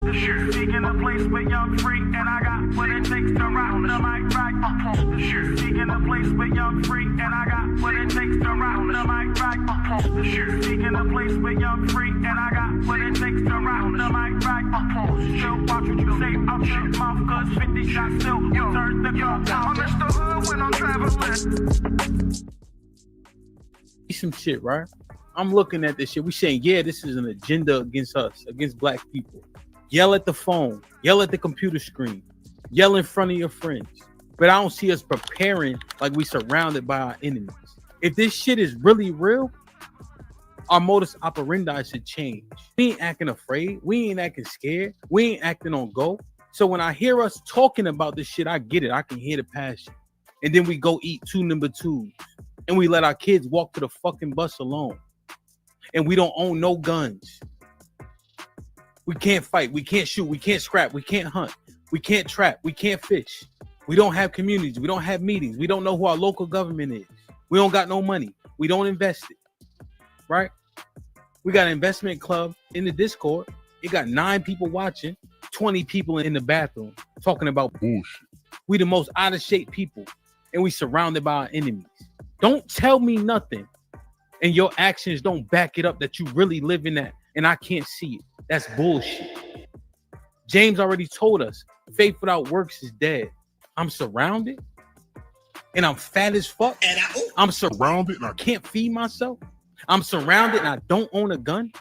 the shit. Seeking a place where young free, and I got what it takes to rock the mic right. Oppose the shit. Seeking a place where young free, and I got what it takes to rock the mic right. Oppose the shit. Seeking a place where young free, and I got what it takes to rock the mic right. Oppose the shit. Watch what you say out your mouth, cause 50 shots still turn the gun down. I'm Mr. Hood when I'm traveling. Some shit, right? I'm looking at this shit. We saying, yeah, this is an agenda against us, against black people. Yell at the phone, yell at the computer screen, yell in front of your friends. But I don't see us preparing like we surrounded by our enemies. If this shit is really real, our modus operandi should change. We ain't acting afraid. We ain't acting scared. We ain't acting on go. So when I hear us talking about this shit, I get it. I can hear the passion. And then we go eat 2 number 2s. And we let our kids walk to the fucking bus alone. And we don't own no guns. We can't fight. We can't shoot. We can't scrap. We can't hunt. We can't trap. We can't fish. We don't have communities. We don't have meetings. We don't know who our local government is. We don't got no money. We don't invest it. Right? We got an investment club in the Discord. It got 9 people watching, 20 people in the bathroom talking about bullshit. We the most out of shape people. And we surrounded by our enemies. Don't tell me nothing and your actions don't back it up that you really live in that and I can't see it. That's bullshit. James already told us faith without works is dead. I'm surrounded and I'm fat as fuck. And I'm surrounded and I can't feed myself. I'm surrounded and I don't own a gun.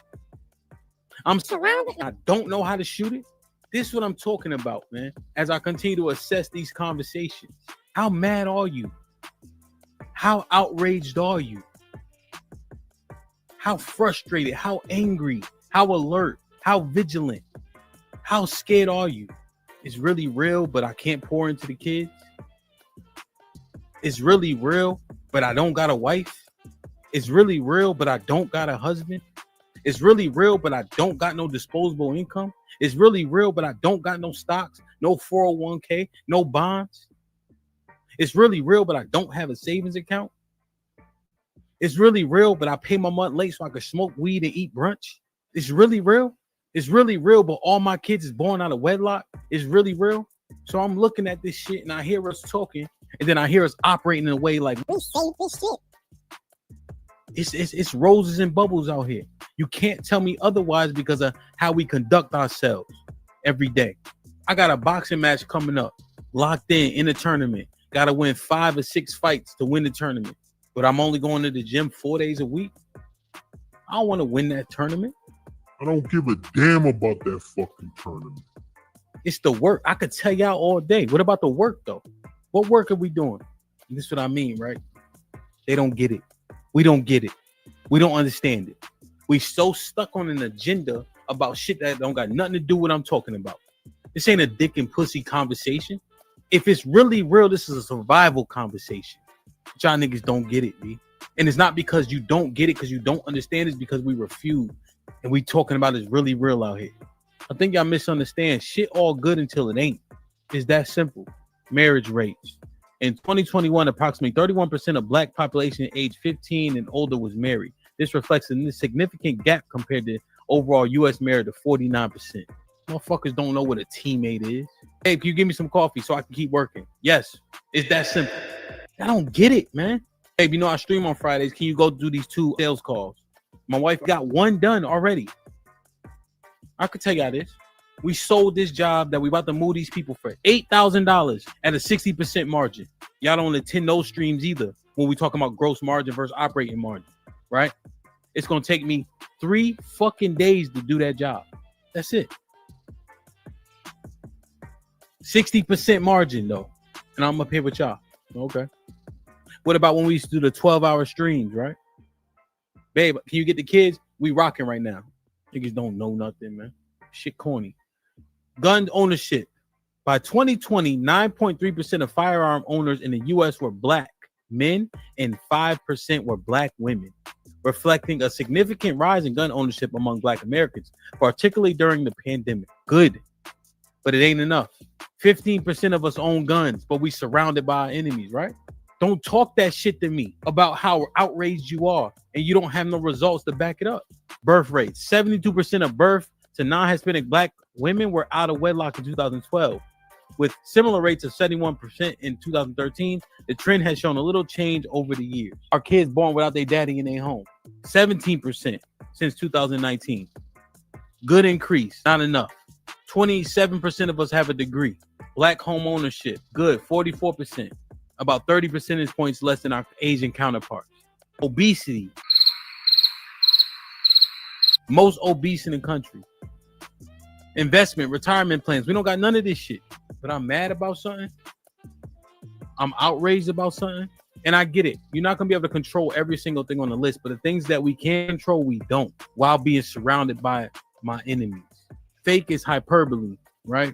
I'm surrounded and I don't know how to shoot it. This is what I'm talking about, man. As I continue to assess these conversations, how mad are you? How outraged are you? How frustrated, how angry, how alert, how vigilant, how scared are you? It's really real, but I can't pour into the kids. It's really real, but I don't got a wife. It's really real, but I don't got a husband. It's really real, but I don't got no disposable income. It's really real, but I don't got no stocks, no 401k, no bonds. It's really real, but I don't have a savings account. It's really real, but I pay my month late so I can smoke weed and eat brunch. It's really real. It's really real, but all my kids is born out of wedlock. It's really real. So I'm looking at this shit and I hear us talking and then I hear us operating in a way like we say this shit. It's roses and bubbles out here. You can't tell me otherwise because of how we conduct ourselves every day. I got a boxing match coming up, locked in a tournament. Got to win 5 or 6 fights to win the tournament. But I'm only going to the gym 4 days a week. I don't want to win that tournament. I don't give a damn about that fucking tournament. It's the work. I could tell y'all all day. What about the work, though? What work are we doing? And this is what I mean, right? They don't get it. We don't get it. We don't understand it. We so stuck on an agenda about shit that don't got nothing to do with what I'm talking about. This ain't a dick and pussy conversation. If it's really real, this is a survival conversation. But y'all niggas don't get it, B. And it's not because you don't get it, because you don't understand. It's because we refuse. And we talking about it's really real out here. I think y'all misunderstand. Shit all good until it ain't. It's that simple. Marriage rates. In 2021, approximately 31% of black population age 15 and older was married. This reflects a significant gap compared to overall U.S. marriage of 49%. Motherfuckers don't know what a teammate is. Hey, can you give me some coffee so I can keep working? Yes, it's that simple. I don't get it, man. Hey, you know I stream on Fridays. Can you go do these 2 sales calls? My wife got 1 done already. I could tell y'all this. We sold this job that we about to move these people for $8,000 at a 60% margin. Y'all don't attend those streams either when we talking about gross margin versus operating margin, right? It's going to take me 3 fucking days to do that job. That's it. 60% margin though. And I'm up here with y'all. Okay. What about when we used to do the 12-hour streams, right? Babe, can you get the kids? We rocking right now. Niggas don't know nothing, man. Shit corny. Gun ownership. By 2020, 9.3% of firearm owners in the U.S. were black men and 5% were black women, reflecting a significant rise in gun ownership among black Americans, particularly during the pandemic. Good, but it ain't enough. 15% of us own guns, but we surrounded by our enemies, right? Don't talk that shit to me about how outraged you are and you don't have no results to back it up. Birth rates. 72% of birth to non-Hispanic black women were out of wedlock in 2012. With similar rates of 71% in 2013, the trend has shown a little change over the years. Our kids born without their daddy in their home, 17% since 2019. Good increase, not enough. 27% of us have a degree. Black home ownership, good, 44%. About 30 percentage points less than our Asian counterparts. Obesity, most obese in the country. Investment, retirement plans, we don't got none of this shit. But I'm mad about something. I'm outraged about something. And I get it. You're not going to be able to control every single thing on the list. But the things that we can control, we don't. While being surrounded by my enemies. Fake is hyperbole, right?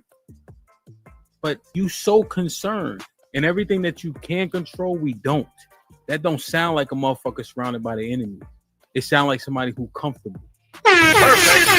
But you so concerned. And everything that you can control, we don't. That don't sound like a motherfucker surrounded by the enemy. It sounds like somebody who comfortable. Perfect.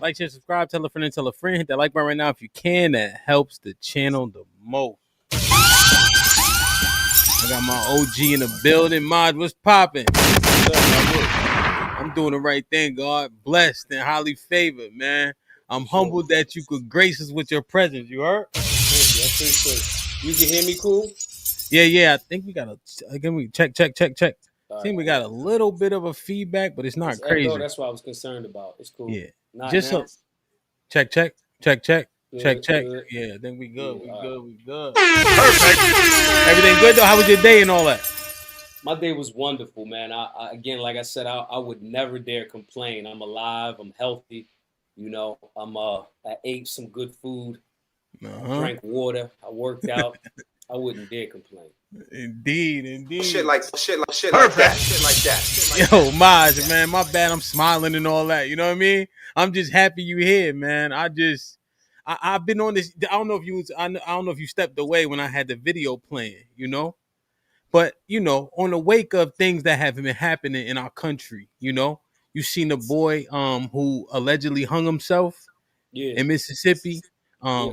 Like, share, subscribe, tell a friend, and tell a friend. Hit that like button right now if you can. That helps the channel the most. I got my OG in the building. Maj, what's popping? I'm doing the right thing, God. Blessed and highly favored, man. I'm humbled that you could grace us with your presence. You heard? You can hear me cool? Yeah. I think we got a... Again, we check. I think we got a little bit of a feedback, but it's not It's crazy. echo, that's what I was concerned about. It's cool. Yeah. Not Just now. Check. Good, Check. good. Yeah, I think we good. Yeah, We good. Perfect. Everything good though? How was your day and all that? My day was wonderful, man. I again, like I said, I would never dare complain. I'm alive. I'm healthy. You know, I ate some good food. Drank water. I worked out. I wouldn't dare complain. Indeed. Shit like that. Yo, Maj, man, my bad. I'm smiling and all that. You know what I mean? I'm just happy you here, man. I've been on this. I don't know if you stepped away when I had the video playing, you know? But, you know, on the wake of things that have been happening in our country, you know, you seen the boy who allegedly hung himself in Mississippi.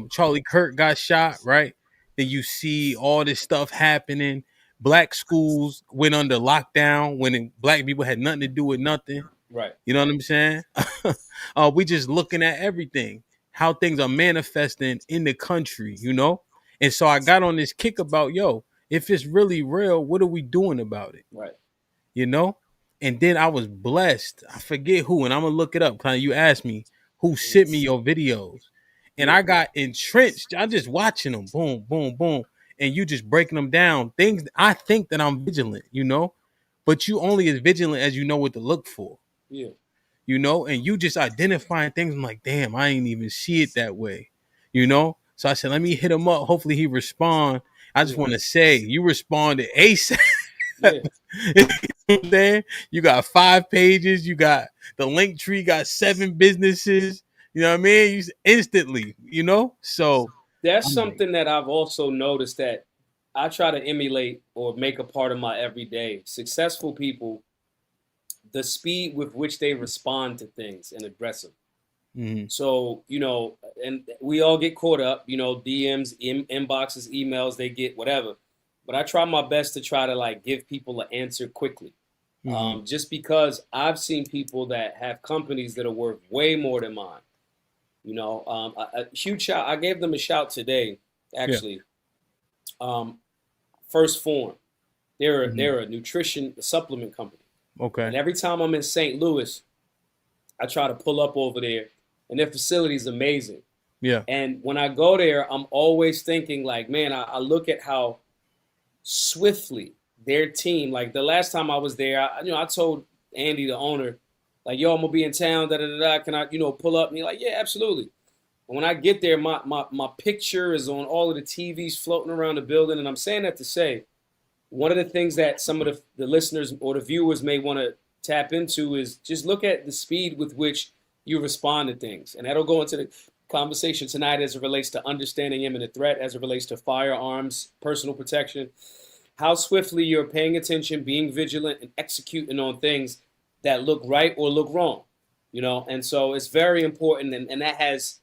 Charlie Kirk got shot, right? Then you see all this stuff happening. Black schools went under lockdown when black people had nothing to do with nothing. Right. You know what I'm saying? We just looking at everything, how things are manifesting in the country, you know? And so I got on this kick about, yo, if it's really real, what are we doing about it? Right. You know? And then I was blessed. I forget who, and I'm going to look it up. Kind of, you asked me who sent me your videos. And I got entrenched. I just watching them. Boom, boom, boom. And you just breaking them down. Things, I think that I'm vigilant, you know? But you only as vigilant as you know what to look for. Yeah. You know? And you just identifying things. I'm like, damn, I ain't even see it that way. You know? So I said, let me hit him up. Hopefully he respond. I just want to say, you responded ASAP. You got 5 pages. You got the link tree, got 7 businesses. You know what I mean? Instantly, you know? So that's I'm something that I've also noticed that I try to emulate or make a part of my everyday. Successful people, the speed with which they respond to things and address them. Mhm. So, and we all get caught up, DMs, inboxes, emails, they get whatever. But I try my best to try to like give people an answer quickly. Just because I've seen people that have companies that are worth way more than mine. A huge shout. I gave them a shout today, Yeah. actually. First Form. They're Mhm. they're a nutrition supplement company. Okay. And every time I'm in St. Louis, I try to pull up over there, and their facility is amazing. Yeah. And when I go there, I'm always thinking like, man, I look at how swiftly their team, like the last time I was there, I told Andy, the owner, like, yo, I'm gonna be in town, da da da da. Can I, pull up? And he's like, yeah, absolutely. And when I get there, my picture is on all of the TVs floating around the building. And I'm saying that to say, one of the things that some of the listeners or the viewers may want to tap into is just look at the speed with which you respond to things. And that'll go into the conversation tonight as it relates to understanding imminent threat, as it relates to firearms, personal protection, how swiftly you're paying attention, being vigilant, and executing on things that look right or look wrong. And so it's very important, and that's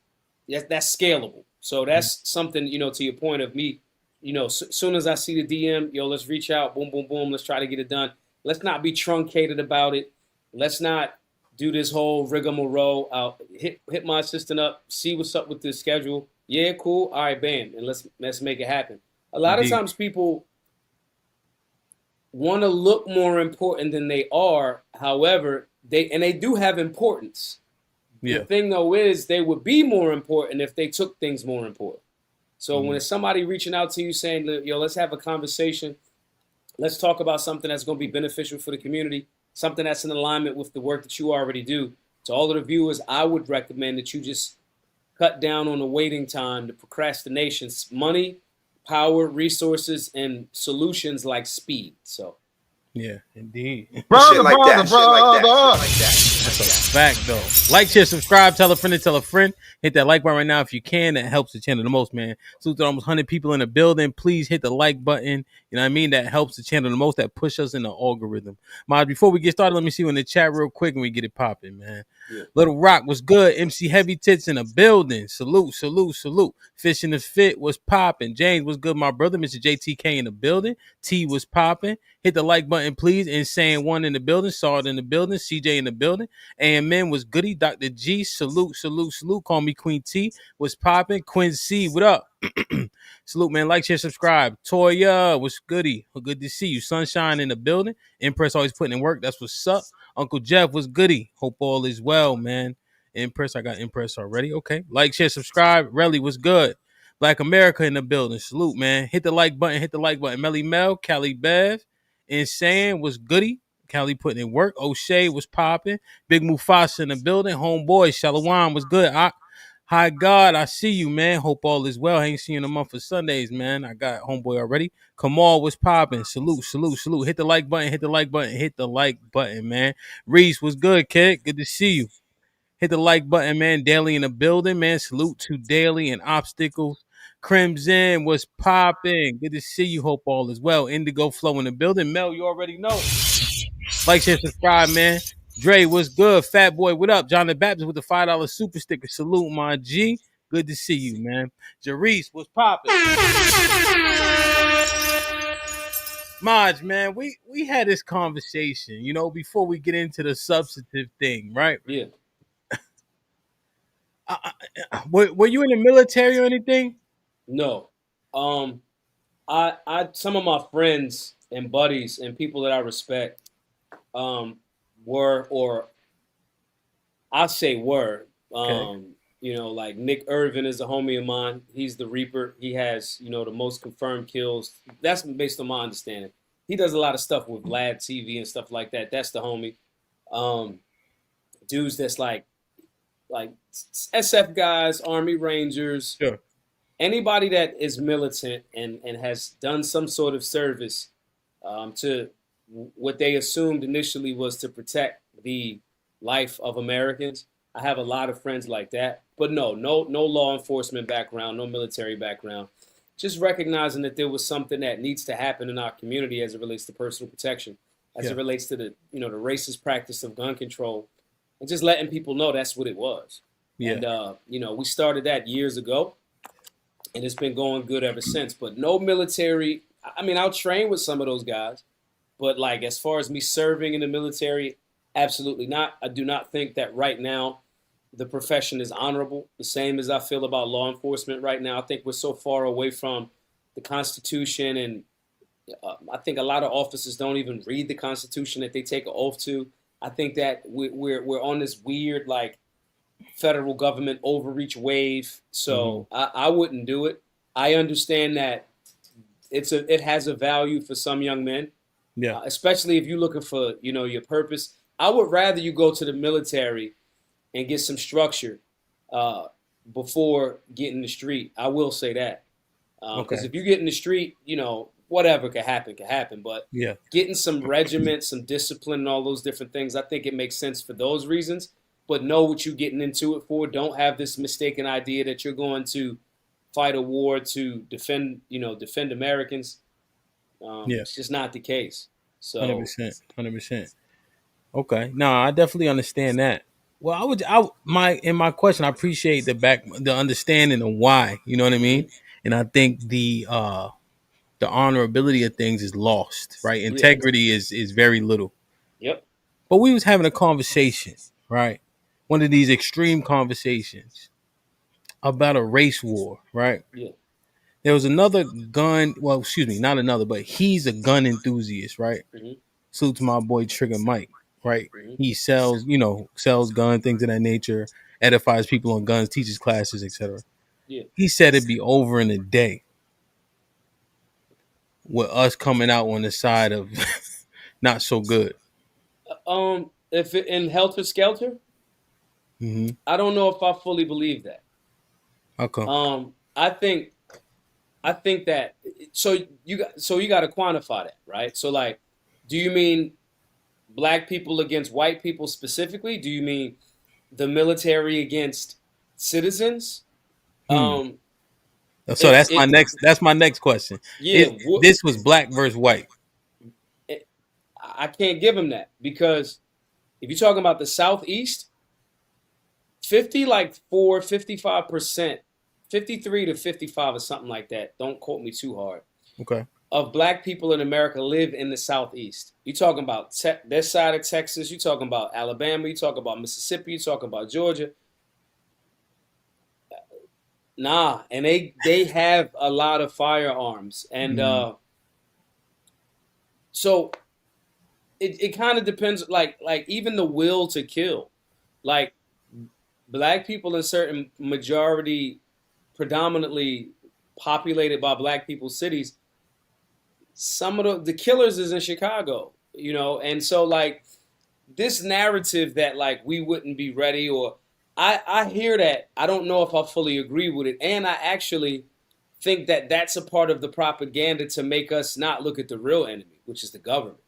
scalable. So that's something, to your point of me, soon as I see the DM, let's reach out, boom, boom, boom, let's try to get it done. Let's not be truncated about it. Let's not do this whole rigmarole. I'll hit my assistant up, see what's up with the schedule. Yeah, cool. All right, bam, and let's make it happen. A lot of times people want to look more important than they are. However, they do have importance. Yeah. The thing though is they would be more important if they took things more important. So when it's somebody reaching out to you saying, yo, let's have a conversation. Let's talk about something that's going to be beneficial for the community, something that's in alignment with the work that you already do. To all of the viewers, I would recommend that you just cut down on the waiting time, the procrastination, money, power, resources, and solutions like speed. So. Yeah, indeed. Shit like that. That's a fact, though. Like, share, subscribe, tell a friend to tell a friend. Hit that like button right now if you can. That helps the channel the most, man. Salute to almost 100 people in the building. Please hit the like button. You know what I mean? That helps the channel the most. That push us in the algorithm. Maj, before we get started, let me see you in the chat real quick and we get it popping, man. Yeah. Little Rock was good. MC Heavy Tits in the building. Salute. Fish in the Fit was popping. James was good, my brother. Mr. JTK in the building. T was popping. Hit the like button, please. Insane One in the building. Saw it in the building. CJ in the building. AMN was goody. Dr. G, salute. Call me Queen T. Was popping. Quincy, what up? Salute, man. Like, share, subscribe. Toya was goody. Good to see you. Sunshine in the building. Impress always putting in work. That's what's up. Uncle Jeff was goody. Hope all is well, man. Impress. I got Impress already. Okay. Like, share, subscribe. Relly was good. Black America in the building. Salute, man. Hit the like button. Melly Mel, Cali Bev. Insane was goody. Cali putting in work. O'Shea was popping. Big Mufasa in the building. Homeboy Shalawam was good. Hi God, I see you, man. Hope all is well. I ain't seen you in a month of Sundays, man. I got homeboy already. Kamal was popping. Salute. Hit the like button, man. Reese was good, kid. Good to see you. Hit the like button, man. Daily in the building, man. Salute to Daily and Obstacles. Crimson was popping. Good to see you. Hope all is well. Indigo Flow in the building. Mel, you already know. Like, share, subscribe, man. Dre was good. Fat Boy, what up? John the Baptist with the $5 super sticker. Salute, my G. Good to see you, man. Jarice was popping. Maj, man, we had this conversation, before we get into the substantive thing, right? Yeah. Were you in the military or anything? No. I some of my friends and buddies and people that I respect were, or I say were, Okay. Like Nick Irvin is a homie of mine. He's the Reaper. He has, the most confirmed kills. That's based on my understanding. He does a lot of stuff with Vlad TV and stuff like that. That's the homie. Dudes that's like SF guys, Army Rangers. Sure. Anybody that is militant and has done some sort of service to what they assumed initially was to protect the life of Americans. I have a lot of friends like that. But no law enforcement background, no military background. Just recognizing that there was something that needs to happen in our community as it relates to personal protection, as it relates to the the racist practice of gun control, and just letting people know that's what it was. Yeah. And we started that years ago, and it's been going good ever since. But no military. I mean, I'll train with some of those guys, but like as far as me serving in the military, absolutely not. I do not think that right now the profession is honorable, the same as I feel about law enforcement right now. I think we're so far away from the Constitution, and I think a lot of officers don't even read the Constitution that they take an oath to. I think that we're on this weird like federal government overreach wave, so I wouldn't do it. I understand that it has a value for some young men, especially if you're looking for your purpose. I would rather you go to the military and get some structure before getting in the street. I will say that. Because if you get in the street, whatever could happen. But getting some regiment, some discipline, and all those different things, I think it makes sense for those reasons. But know what you're getting into it for. Don't have this mistaken idea that you're going to fight a war to defend Americans. It's just not the case. So 100%. Okay. No, I definitely understand that. Well, in my question, I appreciate the understanding of why, you know what I mean? And I think the honorability of things is lost, right? Integrity is very little. Yep. But we was having a conversation, right? One of these extreme conversations about a race war, right? Yeah. There was another not another, but he's a gun enthusiast, right? Salute to my boy Trigger Mike. Right, he sells guns, things of that nature, edifies people on guns, teaches classes, etc. He said it'd be over in a day with us coming out on the side of not so good. If it, in Helter Skelter, I don't know if I fully believe that. How come? I think that so you got to quantify that, right? So like, do you mean Black people against white people specifically? Do you mean the military against citizens? So that's my next question. Yeah, this was black versus white. I can't give him that, because if you're talking about the Southeast, 55%, 53 to 55 or something like that. Don't quote me too hard. Okay. Of Black people in America live in the Southeast. You're talking about this side of Texas. You're talking about Alabama. You're talking about Mississippi. You're talking about Georgia. Nah, and they have a lot of firearms, and so it kind of depends. Like even the will to kill, like Black people in certain majority, predominantly populated by Black people cities. Some of the killers is in Chicago, and so like this narrative that like we wouldn't be ready, or I hear that. I don't know if I fully agree with it, and I actually think that that's a part of the propaganda to make us not look at the real enemy, which is the government.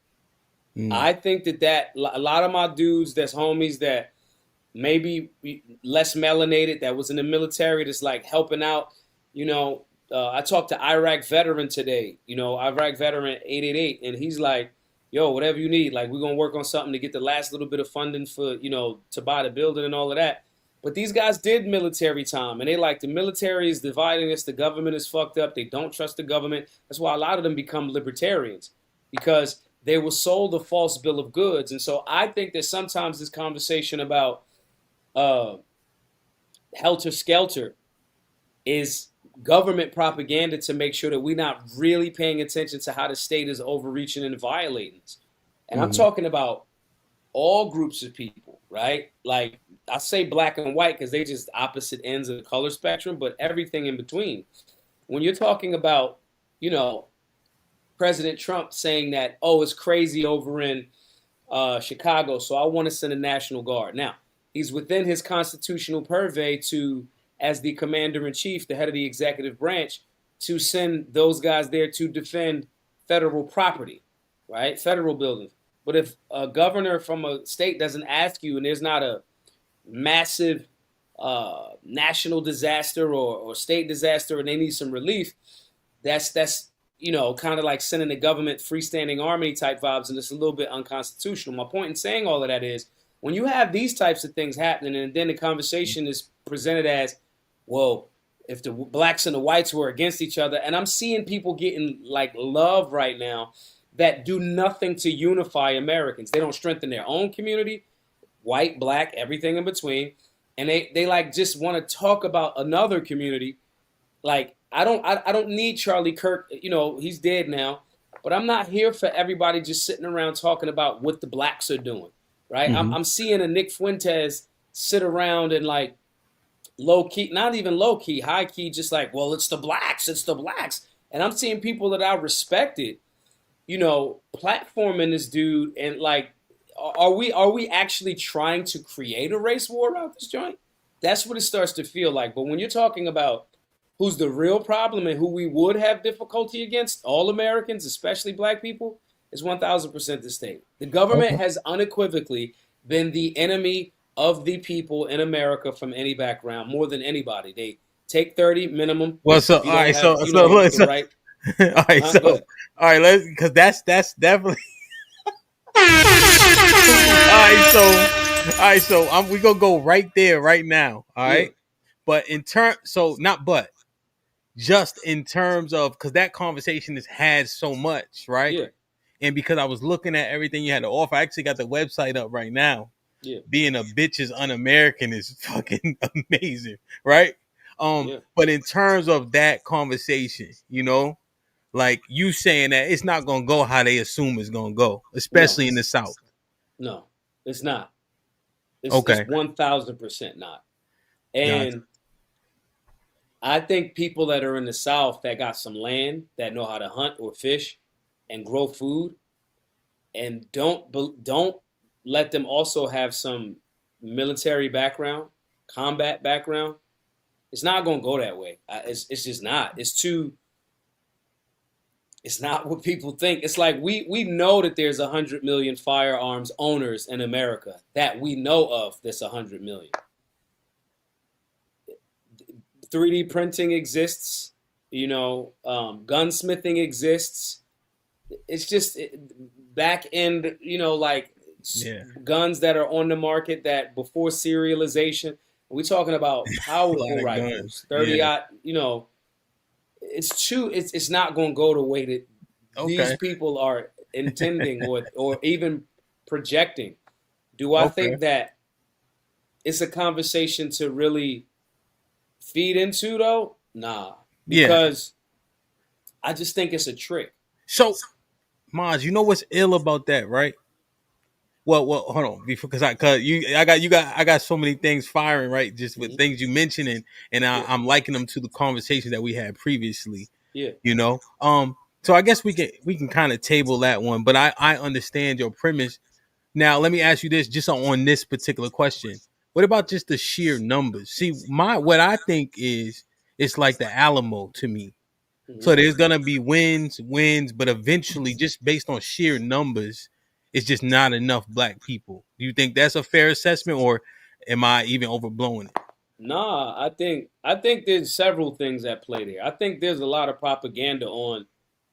I think that a lot of my dudes, that's homies that maybe less melanated, that was in the military, that's like helping out, I talked to Iraq veteran today, Iraq veteran 888, and he's like, yo, whatever you need, like we're going to work on something to get the last little bit of funding for, to buy the building and all of that. But these guys did military time, and they like, the military is dividing us, the government is fucked up, they don't trust the government. That's why a lot of them become libertarians, because they were sold a false bill of goods. And so I think that sometimes this conversation about helter skelter is government propaganda to make sure that we're not really paying attention to how the state is overreaching and violating us. And I'm talking about all groups of people, right? Like I say Black and white because they just opposite ends of the color spectrum, but everything in between. When you're talking about, President Trump saying that, oh, it's crazy over in Chicago, so I want to send a National Guard. Now, he's within his constitutional purvey to, as the commander-in-chief, the head of the executive branch, to send those guys there to defend federal property, right? Federal buildings. But if a governor from a state doesn't ask you, and there's not a massive national disaster or state disaster and they need some relief, that's kind of like sending the government freestanding army type vibes, and it's a little bit unconstitutional. My point in saying all of that is when you have these types of things happening and then the conversation is presented as, well, if the blacks and the whites were against each other, and I'm seeing people getting like love right now that do nothing to unify Americans. They don't strengthen their own community, white, black, everything in between. And they like just want to talk about another community. Like, I don't need Charlie Kirk, he's dead now, but I'm not here for everybody just sitting around talking about what the blacks are doing, right? Mm-hmm. I'm seeing a Nick Fuentes sit around and like low key, not even low key, high key, just like, well, it's the blacks. And I'm seeing people that I respected, platforming this dude and like, are we actually trying to create a race war out this joint? That's what it starts to feel like. But when you're talking about who's the real problem and who we would have difficulty against, all Americans, especially black people, is 1,000% the state. The government has unequivocally been the enemy of the people in America from any background, more than anybody. They take 30 minimum. Well, so all right, so right. All right, all right, let's, because that's definitely. All right, so we gonna go right there right now. All right, but just in terms of, because that conversation has had so much, right? Yeah. And because I was looking at everything you had to offer, I actually got the website up right now. Yeah. Being a bitch is un-American is fucking amazing, right? But in terms of that conversation, like you saying that it's not gonna go how they assume it's gonna go, especially in the South. No, it's not. It's 1,000% not. And gotcha. I think people that are in the South that got some land, that know how to hunt or fish and grow food, and don't let them also have some military background, combat background. It's not going to go that way. It's just not. It's not what people think. It's like we know that there's 100 million firearms owners in America that we know of. That's 100 million. 3D printing exists. Gunsmithing exists. It's just back end. Guns that are on the market that before serialization. We're talking about powerful rifles, 30-aught. It's not going to go the way that these people are intending or even projecting. Do I think that it's a conversation to really feed into, though? Nah. Because I just think it's a trick. So, Maj, you know what's ill about that, right? Well, hold on, because I got so many things firing, right? Just with things you mentioning, and I'm liking them to the conversation that we had previously. Yeah. So I guess we can kind of table that one, but I understand your premise. Now let me ask you this, just on this particular question. What about just the sheer numbers? See, what I think is it's like the Alamo to me. Mm-hmm. So there's gonna be wins, but eventually, just based on sheer numbers, it's just not enough black people. Do you think that's a fair assessment, or am I even overblowing it? Nah, I think there's several things at play there. I think there's a lot of propaganda on,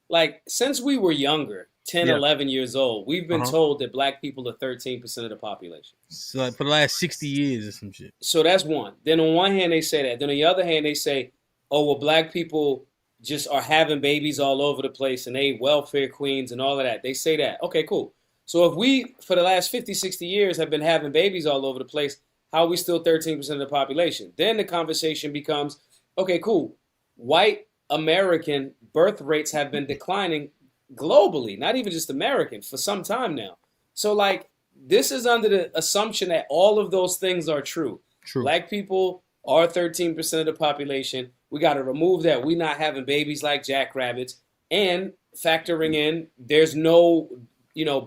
like, since we were younger, 10, 11 years old, we've been told that black people are 13% of the population. So like for the last 60 years or some shit. So that's one. Then on one hand, they say that. Then on the other hand, they say, oh, well, black people just are having babies all over the place and they welfare queens and all of that. They say that. Okay, cool. So if we, for the last 50, 60 years, have been having babies all over the place, how are we still 13% of the population? Then the conversation becomes, okay, cool. White American birth rates have been declining globally, not even just American, for some time now. So, like, this is under the assumption that all of those things are true. Black people are 13% of the population. We got to remove that. We're not having babies like jackrabbits. And factoring in, there's no,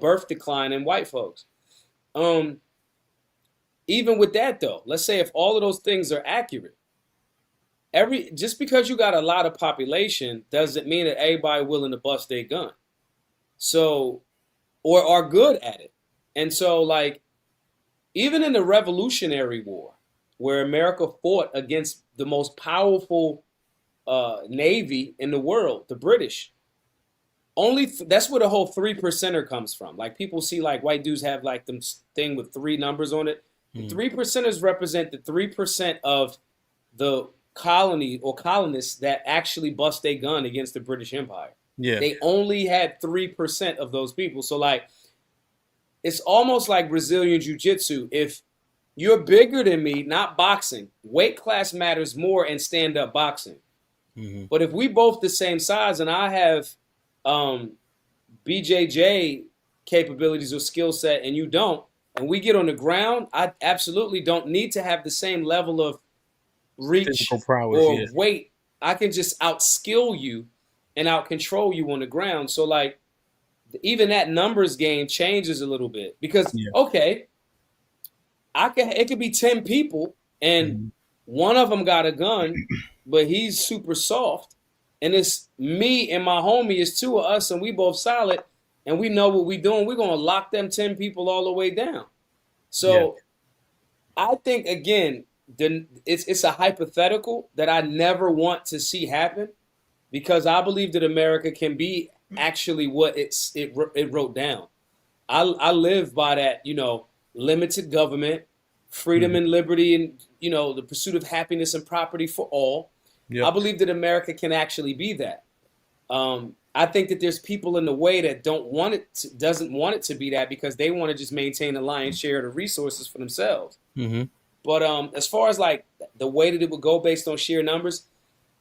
birth decline in white folks. Even with that, though, let's say if all of those things are accurate, just because you got a lot of population doesn't mean that everybody willing to bust their gun. So, or are good at it. And so, like, even in the Revolutionary War, where America fought against the most powerful navy in the world, the British, that's where the whole 3%er comes from. Like people see like white dudes have like them thing with 3 numbers on it. The 3%ers represent the 3% of the colony or colonists that actually bust a gun against the British Empire. Yeah. They only had 3% of those people. So like, it's almost like Brazilian Jiu-Jitsu. If you're bigger than me, not boxing, weight class matters more in stand-up boxing. But if we both the same size and I have BJJ capabilities or skill set and you don't, and we get on the ground, I absolutely don't need to have the same level of reach prowess, or weight. I can just outskill you and outcontrol you on the ground. So like even that numbers game changes a little bit because okay, it could be 10 people and one of them got a gun, but he's super soft. And it's me and my homie, it's 2 of us, and we both solid, and we know what we're doing. We're going to lock them 10 people all the way down. So I think, again, it's a hypothetical that I never want to see happen because I believe that America can be actually what it wrote down. I live by that, limited government, freedom and liberty, and, the pursuit of happiness and property for all. I believe that America can actually be that. I think that there's people in the way that doesn't want it to be that because they want to just maintain the lion's share of the resources for themselves. But as far as like the way that it would go based on sheer numbers,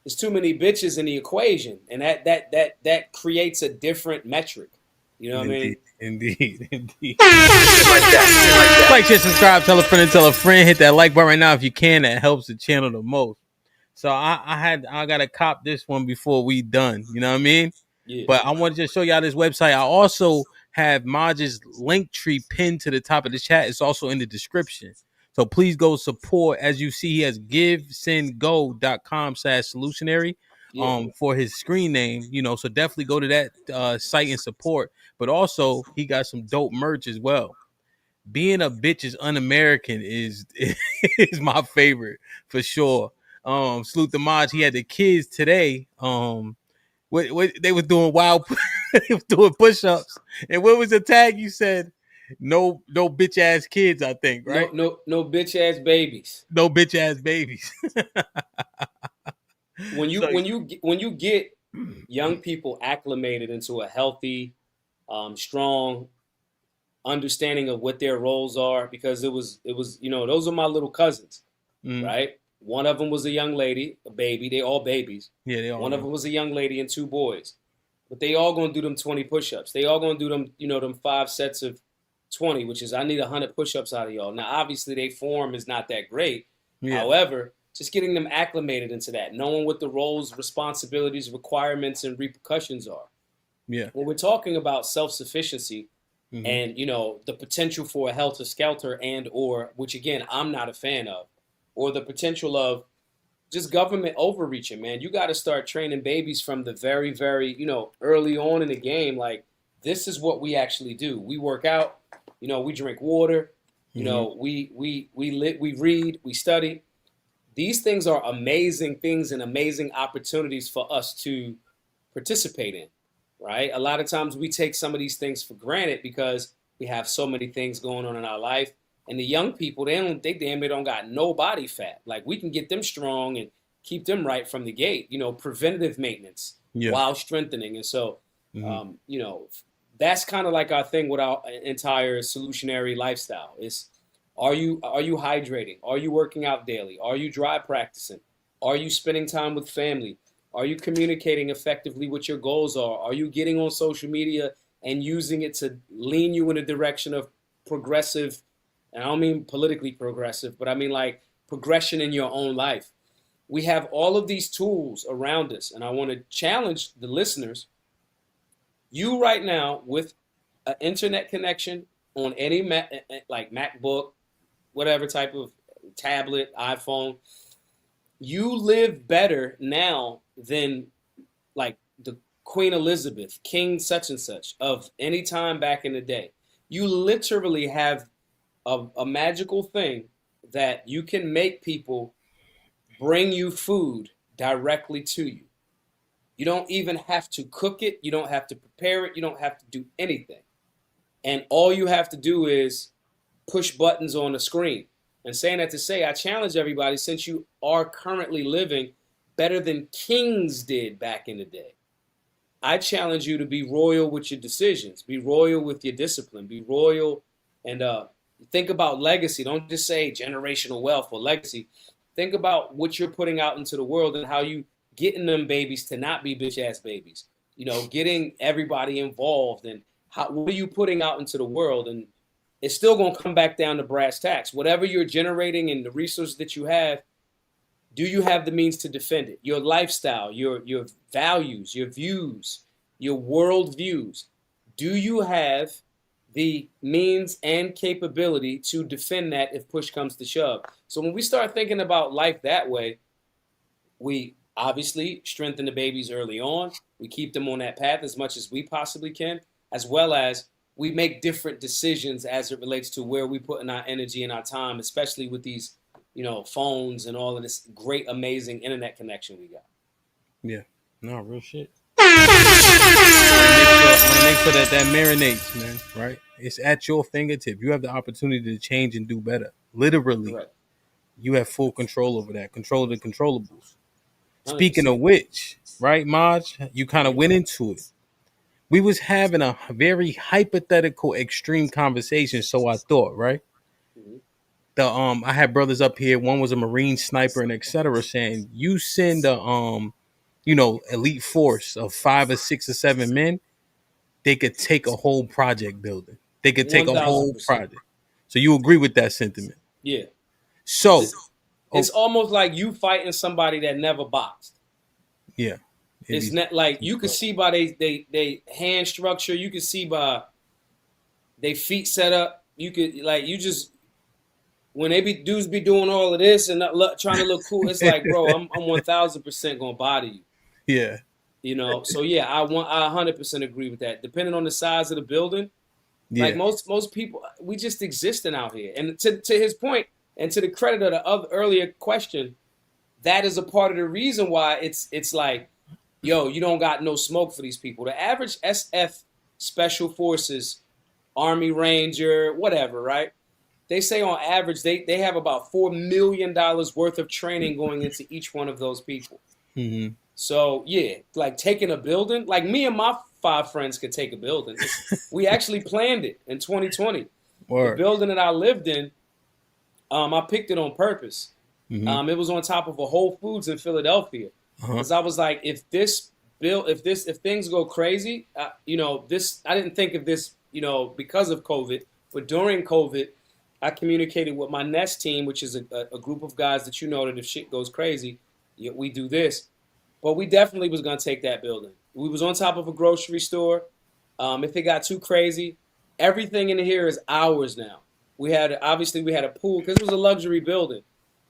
there's too many bitches in the equation, and that creates a different metric. You know what I mean? Indeed. Like, share, subscribe, tell a friend, and tell a friend. Hit that like button right now if you can. That helps the channel the most. So I gotta cop this one before we done. You know what I mean? Yeah. But I want to just show y'all this website. I also have Maj's link tree pinned to the top of the chat. It's also in the description. So please go support. As you see, he has givesendgo.com/solutionary for his screen name. So definitely go to that site and support. But also he got some dope merch as well. Being a bitch is un-American is my favorite for sure. Salute to Maj. He had the kids today. What they were doing they were doing push-ups. And what was the tag you said? No bitch ass kids, I think, right? No bitch ass babies. No bitch ass babies. When you get young people acclimated into a healthy, strong understanding of what their roles are, because it was those are my little cousins, right? One of them was a young lady, a baby. They all babies. Yeah, they all. One of them was a young lady and 2 boys, but they all gonna do them 20 push-ups. They all gonna do them, them 5 sets of 20, which is I need 100 push-ups out of y'all. Now, obviously, their form is not that great. Yeah. However, just getting them acclimated into that, knowing what the roles, responsibilities, requirements, and repercussions are. Yeah. When we're talking about self-sufficiency and the potential for a helter-skelter or which again I'm not a fan of, or the potential of just government overreaching, man. You got to start training babies from the very, very, early on in the game. Like, this is what we actually do. We work out, we drink water, we read, we study. These things are amazing things and amazing opportunities for us to participate in, right? A lot of times we take some of these things for granted because we have so many things going on in our life. And the young people, they damn near don't got no body fat. Like, we can get them strong and keep them right from the gate, preventative maintenance while strengthening. And so, that's kind of like our thing with our entire solutionary lifestyle is, are you hydrating? Are you working out daily? Are you dry practicing? Are you spending time with family? Are you communicating effectively what your goals are? Are you getting on social media and using it to lean you in a direction of progressive? And I don't mean politically progressive, but I mean like progression in your own life. We have all of these tools around us, and I want to challenge the listeners. You right now, with an internet connection on any like MacBook, whatever type of tablet, iPhone, you live better now than like the Queen Elizabeth, King such and such of any time back in the day. You literally have a magical thing that you can make people bring you food directly to you. You don't even have to cook it. You don't have to prepare it. You don't have to do anything. And all you have to do is push buttons on the screen. And saying that to say, I challenge everybody, since you are currently living better than kings did back in the day, I challenge you to be royal with your decisions, be royal with your discipline, be royal, and think about legacy. Don't just say generational wealth or legacy. Think about what you're putting out into the world and how you getting them babies to not be bitch ass babies. You know, getting everybody involved, and what are you putting out into the world? And it's still going to come back down to brass tacks. Whatever you're generating and the resources that you have, do you have the means to defend it? Your lifestyle, your values, your views, your world views. Do you have the means and capability to defend that if push comes to shove? So when we start thinking about life that way, we obviously strengthen the babies early on. We keep them on that path as much as we possibly can, as well as we make different decisions as it relates to where we put in our energy and our time, especially with these, you know, phones and all of this great, amazing internet connection we got. Yeah, no, real shit. I want to make sure that marinates, man, right? It's at your fingertip. You have the opportunity to change and do better. Literally, right. You have full control over that. Control the controllables. 100%. Speaking of which, right, Maj, you kind of went into it. We was having a very hypothetical, extreme conversation, so I thought, right? I had brothers up here. One was a Marine sniper and etc. saying you send a elite force of 5 or 6 or 7 men, they could take a whole project building. They could take 1,000%. A whole project. So you agree with that sentiment? Yeah. So it's almost like you fighting somebody that never boxed. Yeah. It's not like you can see by they hand structure. You can see by they feet set up. You could when dudes be doing all of this and trying to look cool. It's like, bro, I'm 1,000% gonna body you. Yeah. You know. So yeah, I 100% agree with that. Depending on the size of the building, like most people, we just existing out here. And to his point, and to the credit of the earlier question, that is a part of the reason why it's like, yo, you don't got no smoke for these people. The average SF Special Forces, Army Ranger, whatever, right? They say on average they have about $4 million worth of training going into each one of those people. Mm-hmm. So yeah, like taking a building, like me and my 5 friends could take a building. We actually planned it in 2020. Word. The building that I lived in, I picked it on purpose. Mm-hmm. It was on top of a Whole Foods in Philadelphia. Because I was like, if things go crazy, I didn't think of this, because of COVID, but during COVID, I communicated with my Nest team, which is a group of guys that that if shit goes crazy, we do this. But we definitely was going to take that building. We was on top of a grocery store. If it got too crazy, everything in here is ours now. We had a pool because it was a luxury building.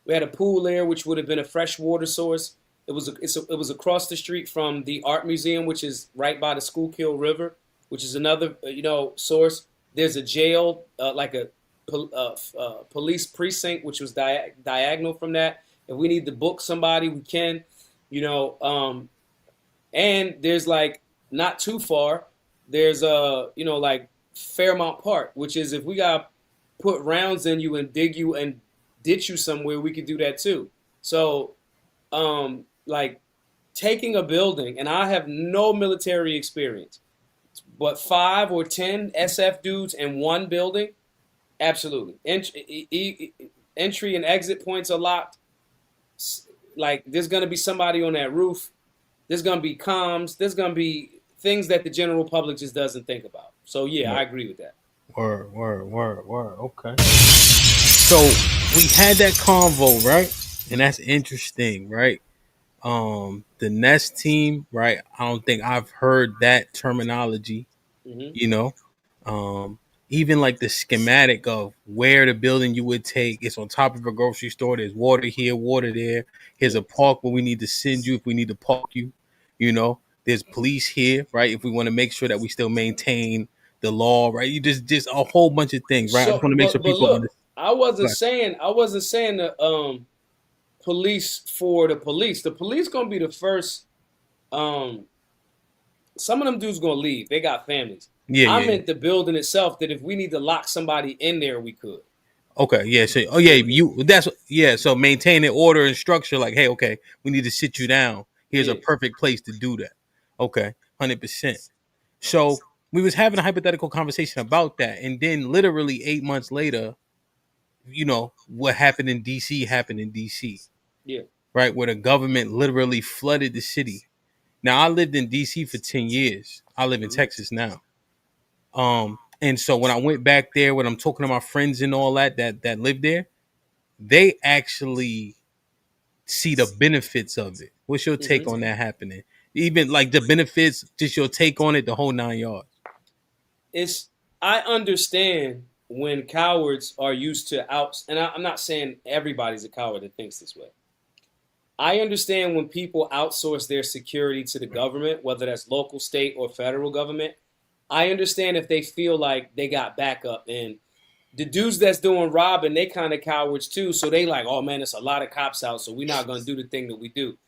We had a pool there, which would have been a fresh water source. It was across the street from the art museum, which is right by the Schuylkill River, which is another source. There's a jail, like a police precinct, which was diagonal from that. If we need to book somebody, we can, and there's like not too far. There's like Fairmount Park, which is if we got put rounds in you and dig you and ditch you somewhere, we could do that too. So, like taking a building, and I have no military experience, but 5 or 10 SF dudes in one building, absolutely. Entry and exit points are locked. Like there's going to be somebody on that roof. There's going to be comms. There's going to be things that the general public just doesn't think about. So yeah, I agree with that. Word. Okay. So we had that convo, right? And that's interesting, right? The Nest team, right? I don't think I've heard that terminology, even like the schematic of where the building you would take. It's on top of a grocery store. There's water here, water there. Here's a park where we need to send you if we need to park you. There's police here, right? If we want to make sure that we still maintain the law, right? You just a whole bunch of things, right? I just want to make sure people look, understand. I wasn't saying the police for the police. The police gonna be the first. Some of them dudes gonna leave. They got families. I meant the building itself. That if we need to lock somebody in there, we could. Okay, yeah. So, So maintaining order and structure. Like, hey, okay, we need to sit you down. Here's a perfect place to do that. Okay, 100%. So we was having a hypothetical conversation about that, and then literally 8 months later, what happened in DC happened in DC. Yeah. Right, where the government literally flooded the city. Now, I lived in DC for 10 years. I live in Texas now. And so when I went back there, when I'm talking to my friends and all that live there, they actually see the benefits of it. What's your take on that happening? Even like the benefits, just your take on it, the whole 9 yards. I understand when cowards are used to and I'm not saying everybody's a coward that thinks this way. I understand when people outsource their security to the government, whether that's local, state, or federal government. I understand if they feel like they got backup, and the dudes that's doing robbing, they kind of cowards too. So they like, oh man, it's a lot of cops out, so we're not going to do the thing that we do.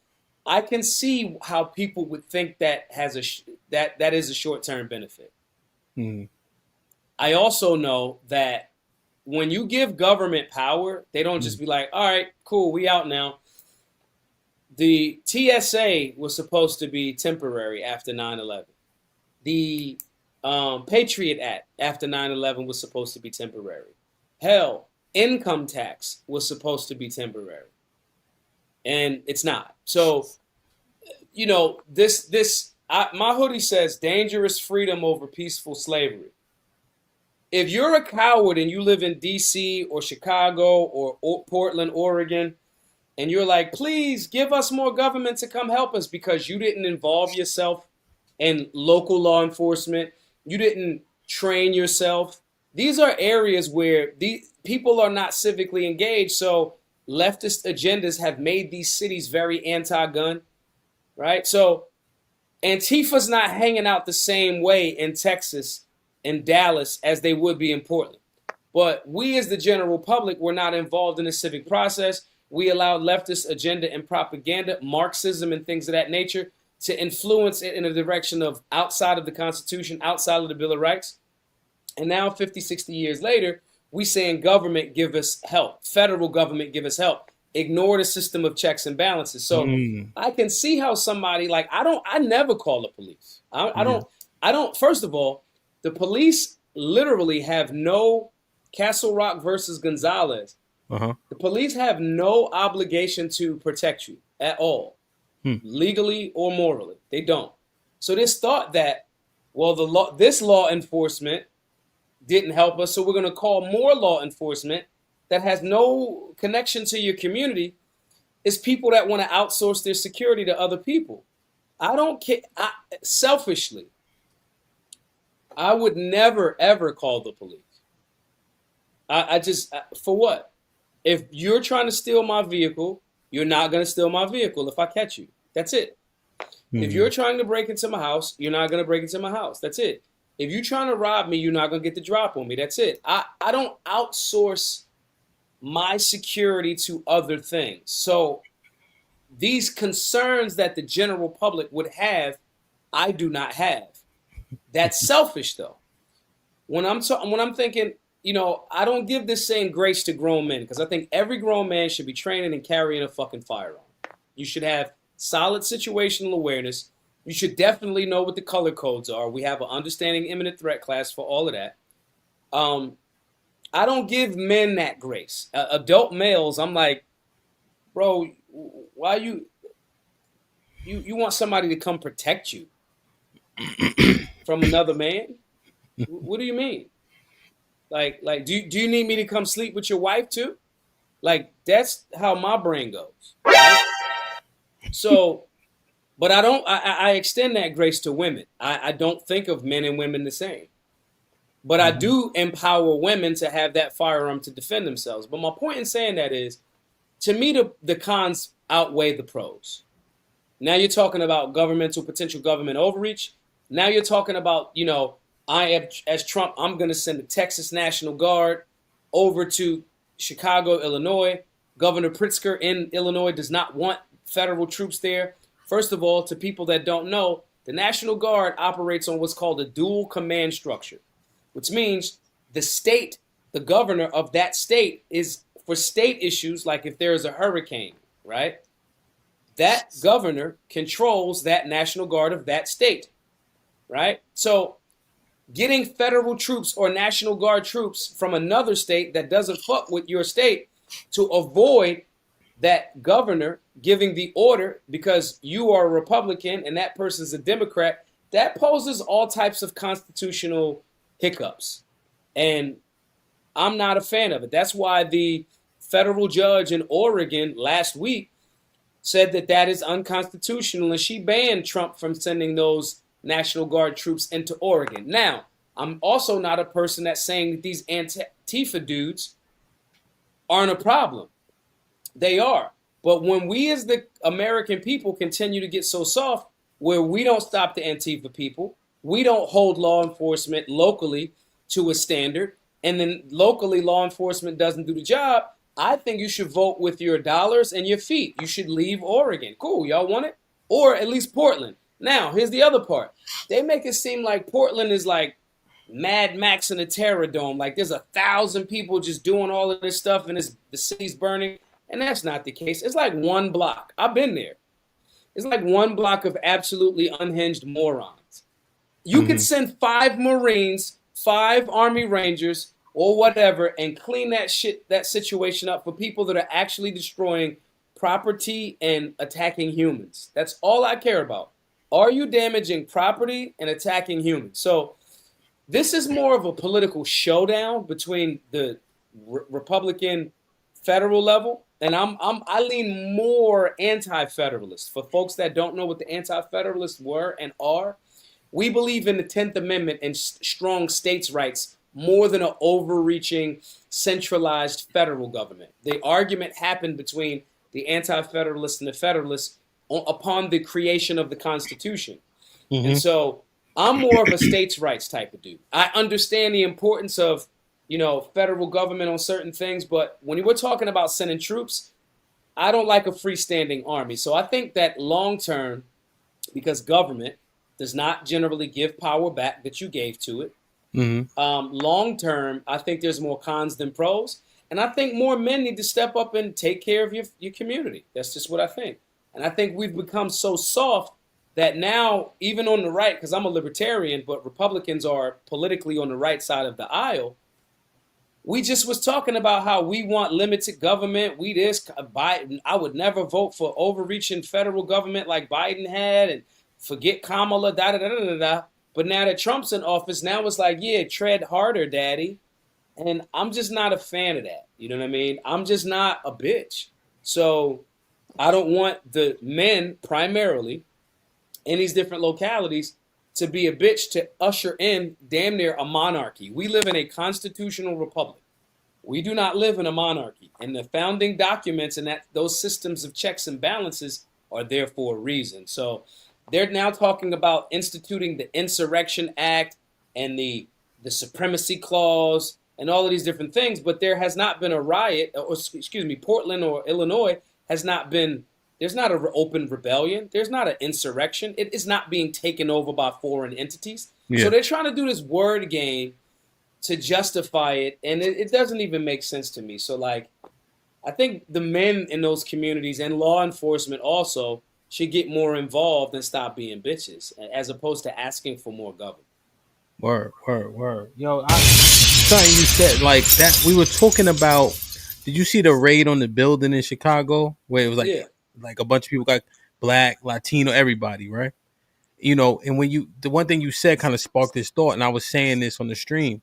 I can see how people would think that that is a short-term benefit. I also know that when you give government power, they don't just be like, all right, cool, we out now. The TSA was supposed to be temporary after 9/11. The Patriot Act after 9/11 was supposed to be temporary. Hell, income tax was supposed to be temporary. And it's not. So, my hoodie says dangerous freedom over peaceful slavery. If you're a coward and you live in DC or Chicago or Portland, Oregon, and you're like, please give us more government to come help us because you didn't involve yourself in local law enforcement, you didn't train yourself. These are areas where the people are not civically engaged. So leftist agendas have made these cities very anti-gun, right? So Antifa's not hanging out the same way in Texas and Dallas as they would be in Portland. But we as the general public, we're not involved in the civic process. We allow leftist agenda and propaganda, Marxism and things of that nature to influence it in a direction of outside of the Constitution, outside of the Bill of Rights. And now 50, 60 years later, we saying government give us help. Federal government give us help. Ignore the system of checks and balances. So I can see how somebody like, I never call the police. I don't, first of all, the police literally have no Castle Rock versus Gonzalez. The police have no obligation to protect you at all, legally or morally. They don't. So this thought that, well, this law enforcement didn't help us, so we're going to call more law enforcement that has no connection to your community is people that want to outsource their security to other people. I don't care. Selfishly, I would never, ever call the police. For what? If you're trying to steal my vehicle, you're not going to steal my vehicle if I catch you. That's it. If you're trying to break into my house, you're not going to break into my house. That's it. If you're trying to rob me, you're not going to get the drop on me. That's it. I don't outsource my security to other things. So these concerns that the general public would have, I do not have. That's selfish, though. When I'm thinking, I don't give this saying grace to grown men because I think every grown man should be training and carrying a fucking firearm. You should have solid situational awareness. You should definitely know what the color codes are. We have an understanding imminent threat class for all of that. I don't give men that grace. Adult males, I'm like, bro, why you want somebody to come protect you from another man? What do you mean? Like, do you need me to come sleep with your wife too? Like, that's how my brain goes. Right? So, but I extend that grace to women. I don't think of men and women the same. But I do empower women to have that firearm to defend themselves. But my point in saying that is, to me, the cons outweigh the pros. Now you're talking about potential government overreach. Now you're talking about, as Trump, I'm going to send the Texas National Guard over to Chicago, Illinois. Governor Pritzker in Illinois does not want federal troops there. First of all, to people that don't know, the National Guard operates on what's called a dual command structure, which means the state, the governor of that state is for state issues, like if there is a hurricane, right? That governor controls that National Guard of that state, right? So getting federal troops or National Guard troops from another state that doesn't fuck with your state to avoid that governor giving the order because you are a Republican and that person's a Democrat, that poses all types of constitutional hiccups. And I'm not a fan of it. That's why the federal judge in Oregon last week said that that is unconstitutional, and she banned Trump from sending those National Guard troops into Oregon. Now, I'm also not a person that's saying that these Antifa dudes aren't a problem. They are. But when we as the American people continue to get so soft, where we don't stop the Antifa people, we don't hold law enforcement locally to a standard, and then locally law enforcement doesn't do the job, I think you should vote with your dollars and your feet. You should leave Oregon. Cool, y'all want it? Or at least Portland. Now, here's the other part. They make it seem like Portland is like Mad Max in a Terror Dome. Like there's 1,000 people just doing all of this stuff and the city's burning. And that's not the case. It's like one block. I've been there. It's like one block of absolutely unhinged morons. You could send 5 Marines, 5 Army Rangers, or whatever, and clean that situation up for people that are actually destroying property and attacking humans. That's all I care about. Are you damaging property and attacking humans? So this is more of a political showdown between the Republican federal level, and I lean more anti-federalist. For folks that don't know what the anti-federalists were and are, we believe in the 10th Amendment and strong states' rights more than an overreaching, centralized federal government. The argument happened between the anti-federalists and the federalists upon the creation of the Constitution. And so I'm more of a states' rights type of dude. I understand the importance of, federal government on certain things, but when we're talking about sending troops, I don't like a freestanding army. So I think that long term, because government does not generally give power back that you gave to it, long term, I think there's more cons than pros. And I think more men need to step up and take care of your community. That's just what I think. And I think we've become so soft that now, even on the right, because I'm a libertarian, but Republicans are politically on the right side of the aisle, we just was talking about how we want limited government. Biden, I would never vote for overreaching federal government like Biden had, and forget Kamala, da-da-da-da-da-da. But now that Trump's in office, now it's like, yeah, tread harder, daddy. And I'm just not a fan of that. You know what I mean? I'm just not a bitch. So I don't want the men primarily in these different localities to be a bitch to usher in damn near a monarchy. We live in a constitutional republic. We do not live in a monarchy. And the founding documents and those systems of checks and balances are there for a reason. So they're now talking about instituting the Insurrection Act and the Supremacy Clause and all of these different things, but there has not been a riot, Portland or Illinois has not been, there's not an open rebellion. There's not an insurrection. It is not being taken over by foreign entities. Yeah. So they're trying to do this word game to justify it, and it doesn't even make sense to me. So, like, I think the men in those communities and law enforcement also should get more involved and stop being bitches, as opposed to asking for more government. Word. Yo, something you said like that. We were talking about. Did you see the raid on the building in Chicago where it was like a bunch of people got black, Latino, everybody, right? And the one thing you said kind of sparked this thought, and I was saying this on the stream.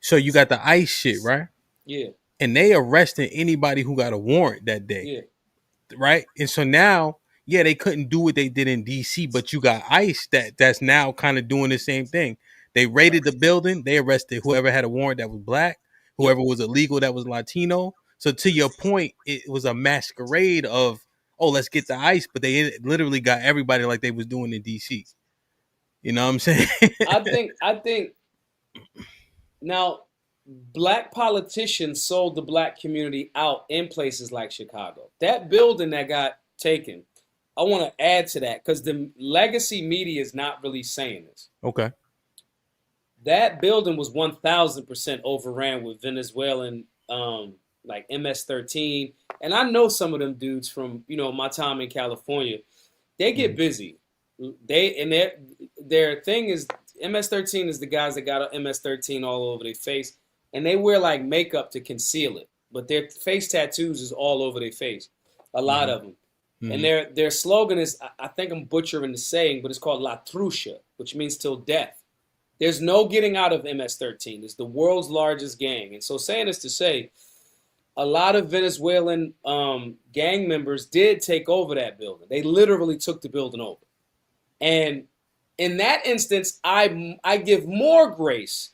So you got the ICE shit, right? Yeah. And they arrested anybody who got a warrant that day. Yeah. Right? And so now, they couldn't do what they did in DC, but you got ICE that's now kind of doing the same thing. They raided the building, they arrested whoever had a warrant that was black, whoever was illegal that was Latino. So to your point, it was a masquerade of, let's get the ICE, but they literally got everybody like they was doing in DC. You know what I'm saying? I think now black politicians sold the black community out in places like Chicago. That building that got taken, I want to add to that because the legacy media is not really saying this. Okay. That building was 1,000% overran with Venezuelan, like MS-13. And I know some of them dudes from, my time in California. They get busy. Their thing is MS-13 is the guys that got MS-13 all over their face. And they wear like makeup to conceal it. But their face tattoos is all over their face. A lot of them. And their slogan is, I think I'm butchering the saying, but it's called La Trucha, which means till death. There's no getting out of MS-13. It's the world's largest gang. And so saying this to say, a lot of Venezuelan gang members did take over that building. They literally took the building over. And in that instance, I give more grace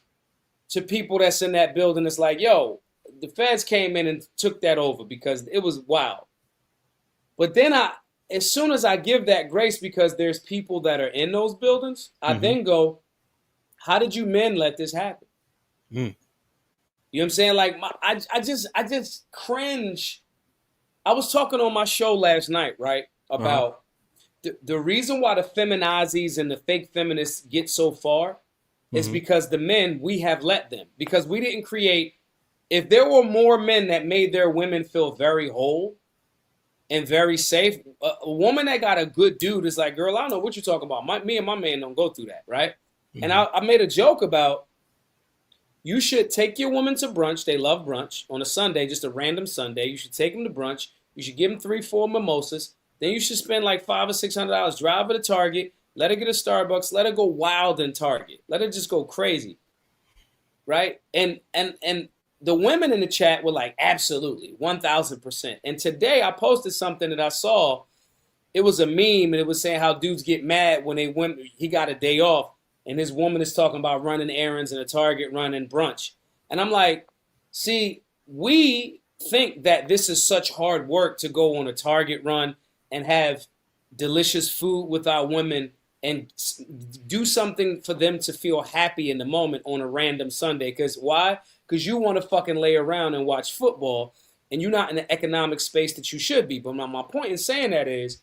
to people that's in that building. It's like, yo, the feds came in and took that over because it was wild. But then as soon as I give that grace because there's people that are in those buildings, I then go, how did you men let this happen? You know what I'm saying? Like, I just cringe. I was talking on my show last night, right, about the reason why the feminazis and the fake feminists get so far is because the men, we have let them. Because we didn't create, if there were more men that made their women feel very whole and very safe, a woman that got a good dude is like, girl, I don't know what you're talking about. Me and my man don't go through that, right? And I made a joke about you should take your woman to brunch. They love brunch on a Sunday, just a random Sunday. You should take them to brunch. You should give them 3-4 mimosas. Then you should spend like $500 or $600. Drive her to Target. Let her get a Starbucks. Let her go wild in Target. Let her just go crazy, right? And the women in the chat were like, absolutely, 1,000%. And today I posted something that I saw. It was a meme, and it was saying how dudes get mad when he got a day off. And his woman is talking about running errands and a Target run and brunch. And I'm like, see, we think that this is such hard work to go on a Target run and have delicious food with our women and do something for them to feel happy in the moment on a random Sunday. Because why? Because you want to fucking lay around and watch football and you're not in the economic space that you should be. But my point in saying that is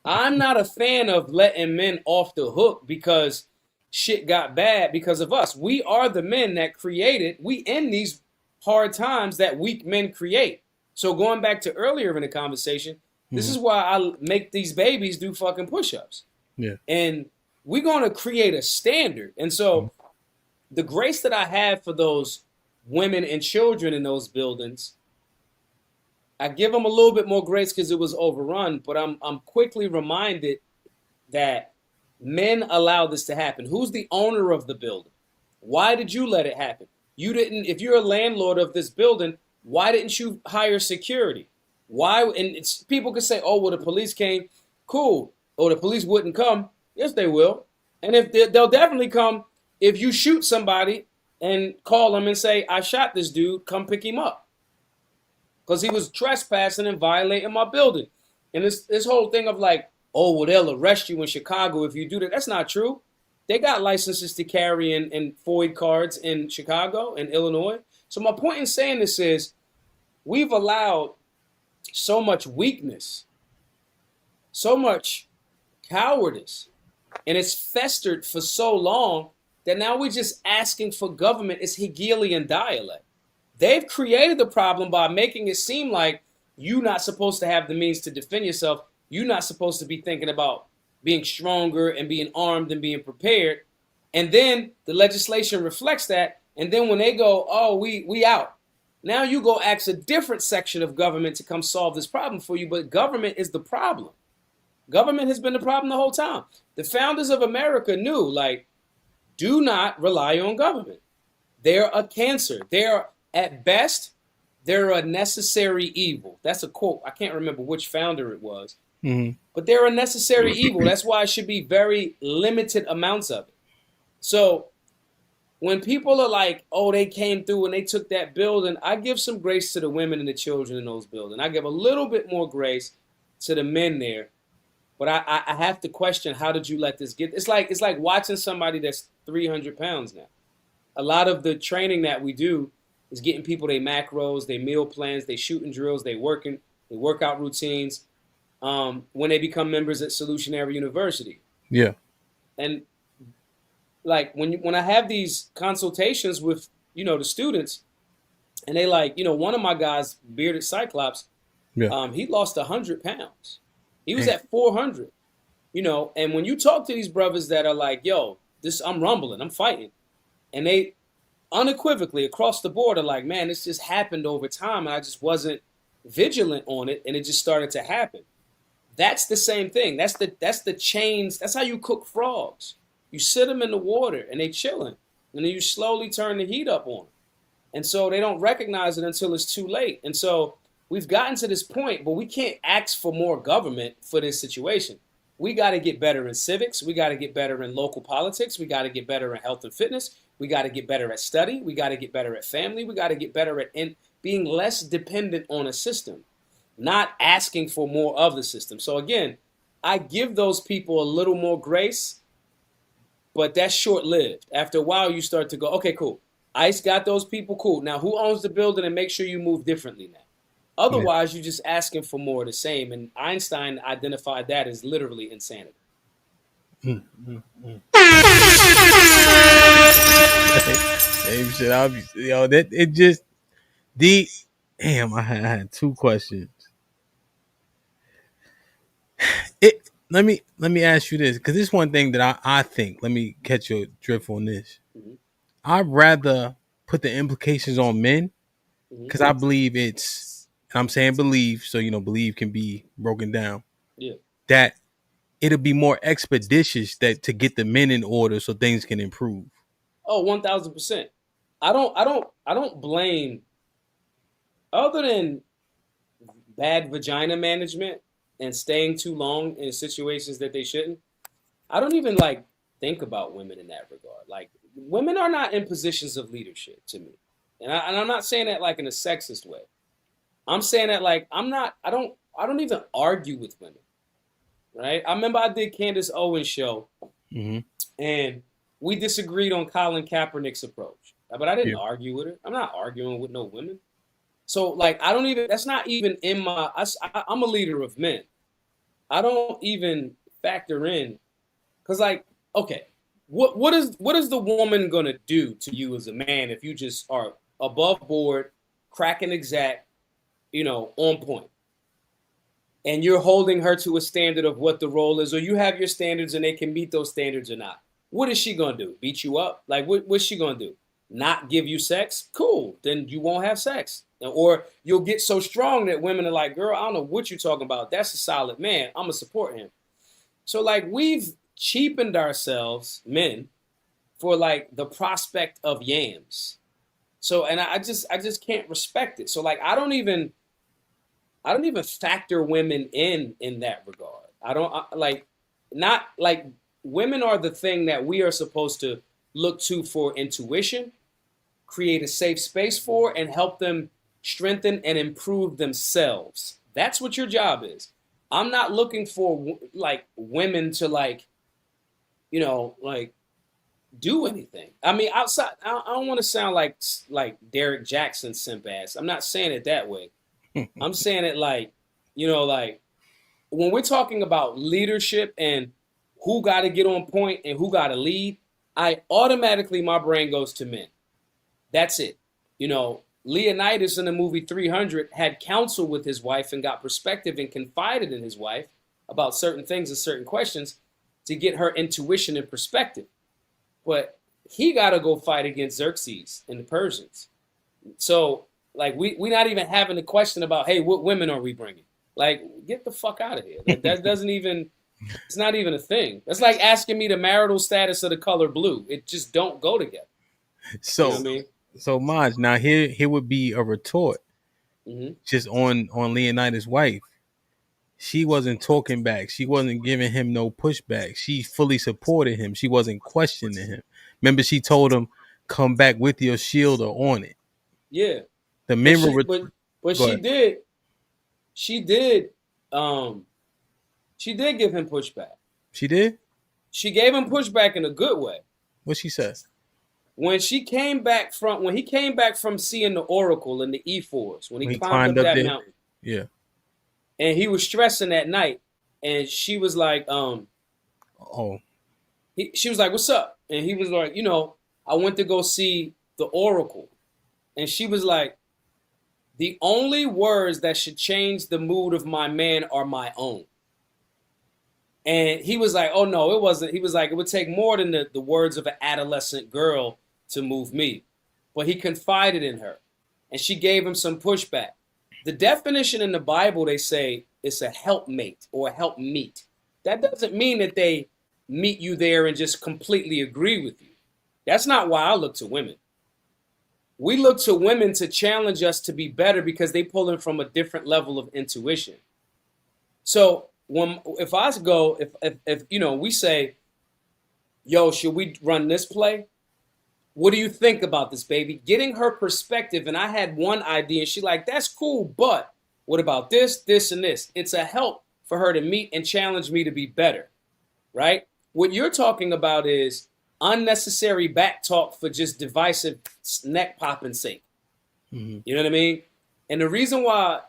I'm not a fan of letting men off the hook because shit got bad because of us. We are the men that we end these hard times that weak men create. So going back to earlier in the conversation, this is why I make these babies do fucking push-ups. Yeah. And we're going to create a standard. And so the grace that I have for those women and children in those buildings, I give them a little bit more grace because it was overrun, but I'm quickly reminded that men allow this to happen. Who's the owner of the building? Why did you let it happen? You didn't. If you're a landlord of this building, why didn't you hire security? Why? And people could say, oh, well, the police came. Cool. Or the police wouldn't come. Yes, they will. And if they'll definitely come if you shoot somebody and call them and say, I shot this dude, come pick him up. Because he was trespassing and violating my building. And this whole thing of like, oh, well, they'll arrest you in Chicago if you do that. That's not true. They got licenses to carry and FOID cards in Chicago and Illinois. So my point in saying this is we've allowed so much weakness, so much cowardice, and it's festered for so long that now we're just asking for government. It's Hegelian dialect. They've created the problem by making it seem like you're not supposed to have the means to defend yourself. You're not supposed to be thinking about being stronger and being armed and being prepared. And then the legislation reflects that. And then when they go, oh, we out. Now you go ask a different section of government to come solve this problem for you. But government is the problem. Government has been the problem the whole time. The founders of America knew, like, do not rely on government. They're a cancer. They're, at best, they're a necessary evil. That's a quote. I can't remember which founder it was. But they're a necessary evil. That's why it should be very limited amounts of it. So when people are like, oh, they came through and they took that building, I give some grace to the women and the children in those buildings. I give a little bit more grace to the men there But I have to question, how did you let this get? It's like watching somebody that's 300 pounds now. A lot of the training that we do is getting people their macros, their meal plans, their shooting drills, their workout routines when they become members at Solutionary University. Yeah. And like when I have these consultations with, the students, and they like, one of my guys, Bearded Cyclops, he lost 100 pounds. He was at 400, and when you talk to these brothers that are like, yo, I'm rumbling, I'm fighting. And they unequivocally across the board are like, man, this just happened over time. And I just wasn't vigilant on it. And it just started to happen. That's the same thing. That's the chains. That's how you cook frogs. You sit them in the water and they chilling. And then you slowly turn the heat up on them. And so they don't recognize it until it's too late. And so we've gotten to this point, but we can't ask for more government for this situation. We got to get better in civics. We got to get better in local politics. We got to get better in health and fitness. We got to get better at study. We got to get better at family. We got to get better at being less dependent on a system, not asking for more of the system. So again, I give those people a little more grace, but that's short-lived. After a while, you start to go, okay, cool. ICE got those people, cool. Now, who owns the building, and make sure you move differently now. Otherwise, you're just asking for more of the same. And Einstein identified that as literally insanity. Same shit. That it just damn. I had two questions. Let me ask you this, because this is one thing that I think. Let me catch your drift on this. Mm-hmm. I'd rather put the implications on men, because I believe I'm saying believe, so believe can be broken down. Yeah. That it'll be more expeditious to get the men in order so things can improve. Oh, 1,000%. I don't blame, other than bad vagina management and staying too long in situations that they shouldn't. I don't even think about women in that regard. Like, women are not in positions of leadership to me. And I'm not saying that in a sexist way. I'm saying that I don't even argue with women. Right? I remember I did Candace Owens' show, and we disagreed on Colin Kaepernick's approach. But I didn't argue with her. I'm not arguing with no women. So that's not even in my, I'm a leader of men. I don't even factor in, because okay, what is the woman going to do to you as a man if you just are above board, cracking exact, on point? And you're holding her to a standard of what the role is, or you have your standards and they can meet those standards or not. What is she going to do? Beat you up? What's she going to do? Not give you sex? Cool. Then you won't have sex. Or you'll get so strong that women are like, girl, I don't know what you're talking about. That's a solid man. I'm going to support him. So we've cheapened ourselves, men, for the prospect of yams. So, and I just can't respect it. So I don't even factor women in that regard. Women are the thing that we are supposed to look to for intuition, create a safe space for, and help them strengthen and improve themselves. That's what your job is. I'm not looking for women to do anything. I mean, outside, I don't want to sound like Derek Jackson simp ass. I'm not saying it that way. I'm saying it when we're talking about leadership and who got to get on point and who got to lead, my brain goes to men. That's it. Leonidas in the movie 300 had counsel with his wife and got perspective and confided in his wife about certain things and certain questions to get her intuition and perspective. But he got to go fight against Xerxes and the Persians. So we're not even having the question about, hey, what women are we bringing? Get the fuck out of here. That doesn't even, it's not even a thing. That's like asking me the marital status of the color blue. It just don't go together. So, you know what I mean? So Maj, now here would be a retort, just on Leonidas' wife. She wasn't talking back. She wasn't giving him no pushback. She fully supported him. She wasn't questioning him. Remember, she told him, "Come back with your shield or on it." Yeah. The men but she did She did give him pushback. She did? She gave him pushback in a good way. What she said? When he came back from seeing the oracle in the E4s, when he climbed up that there. mountain. Yeah. And he was stressing that night. And she was like, she was like, what's up? And he was like, I went to go see the oracle. And she was like, the only words that should change the mood of my man are my own. And he was like, oh, no, it wasn't. He was like, it would take more than the words of an adolescent girl to move me. But he confided in her. And she gave him some pushback. The definition in the Bible, they say, it's a helpmate or a helpmeet. That doesn't mean that they meet you there and just completely agree with you. That's not why I look to women. We look to women to challenge us to be better because they pull in from a different level of intuition. So if we say, yo, should we run this play? What do you think about this, baby? Getting her perspective. And I had one idea and she like, that's cool. But what about this, this, and this? It's a help for her to meet and challenge me to be better, right? What you're talking about is unnecessary back talk for just divisive neck popping sake. Mm-hmm. You know what I mean? And the reason why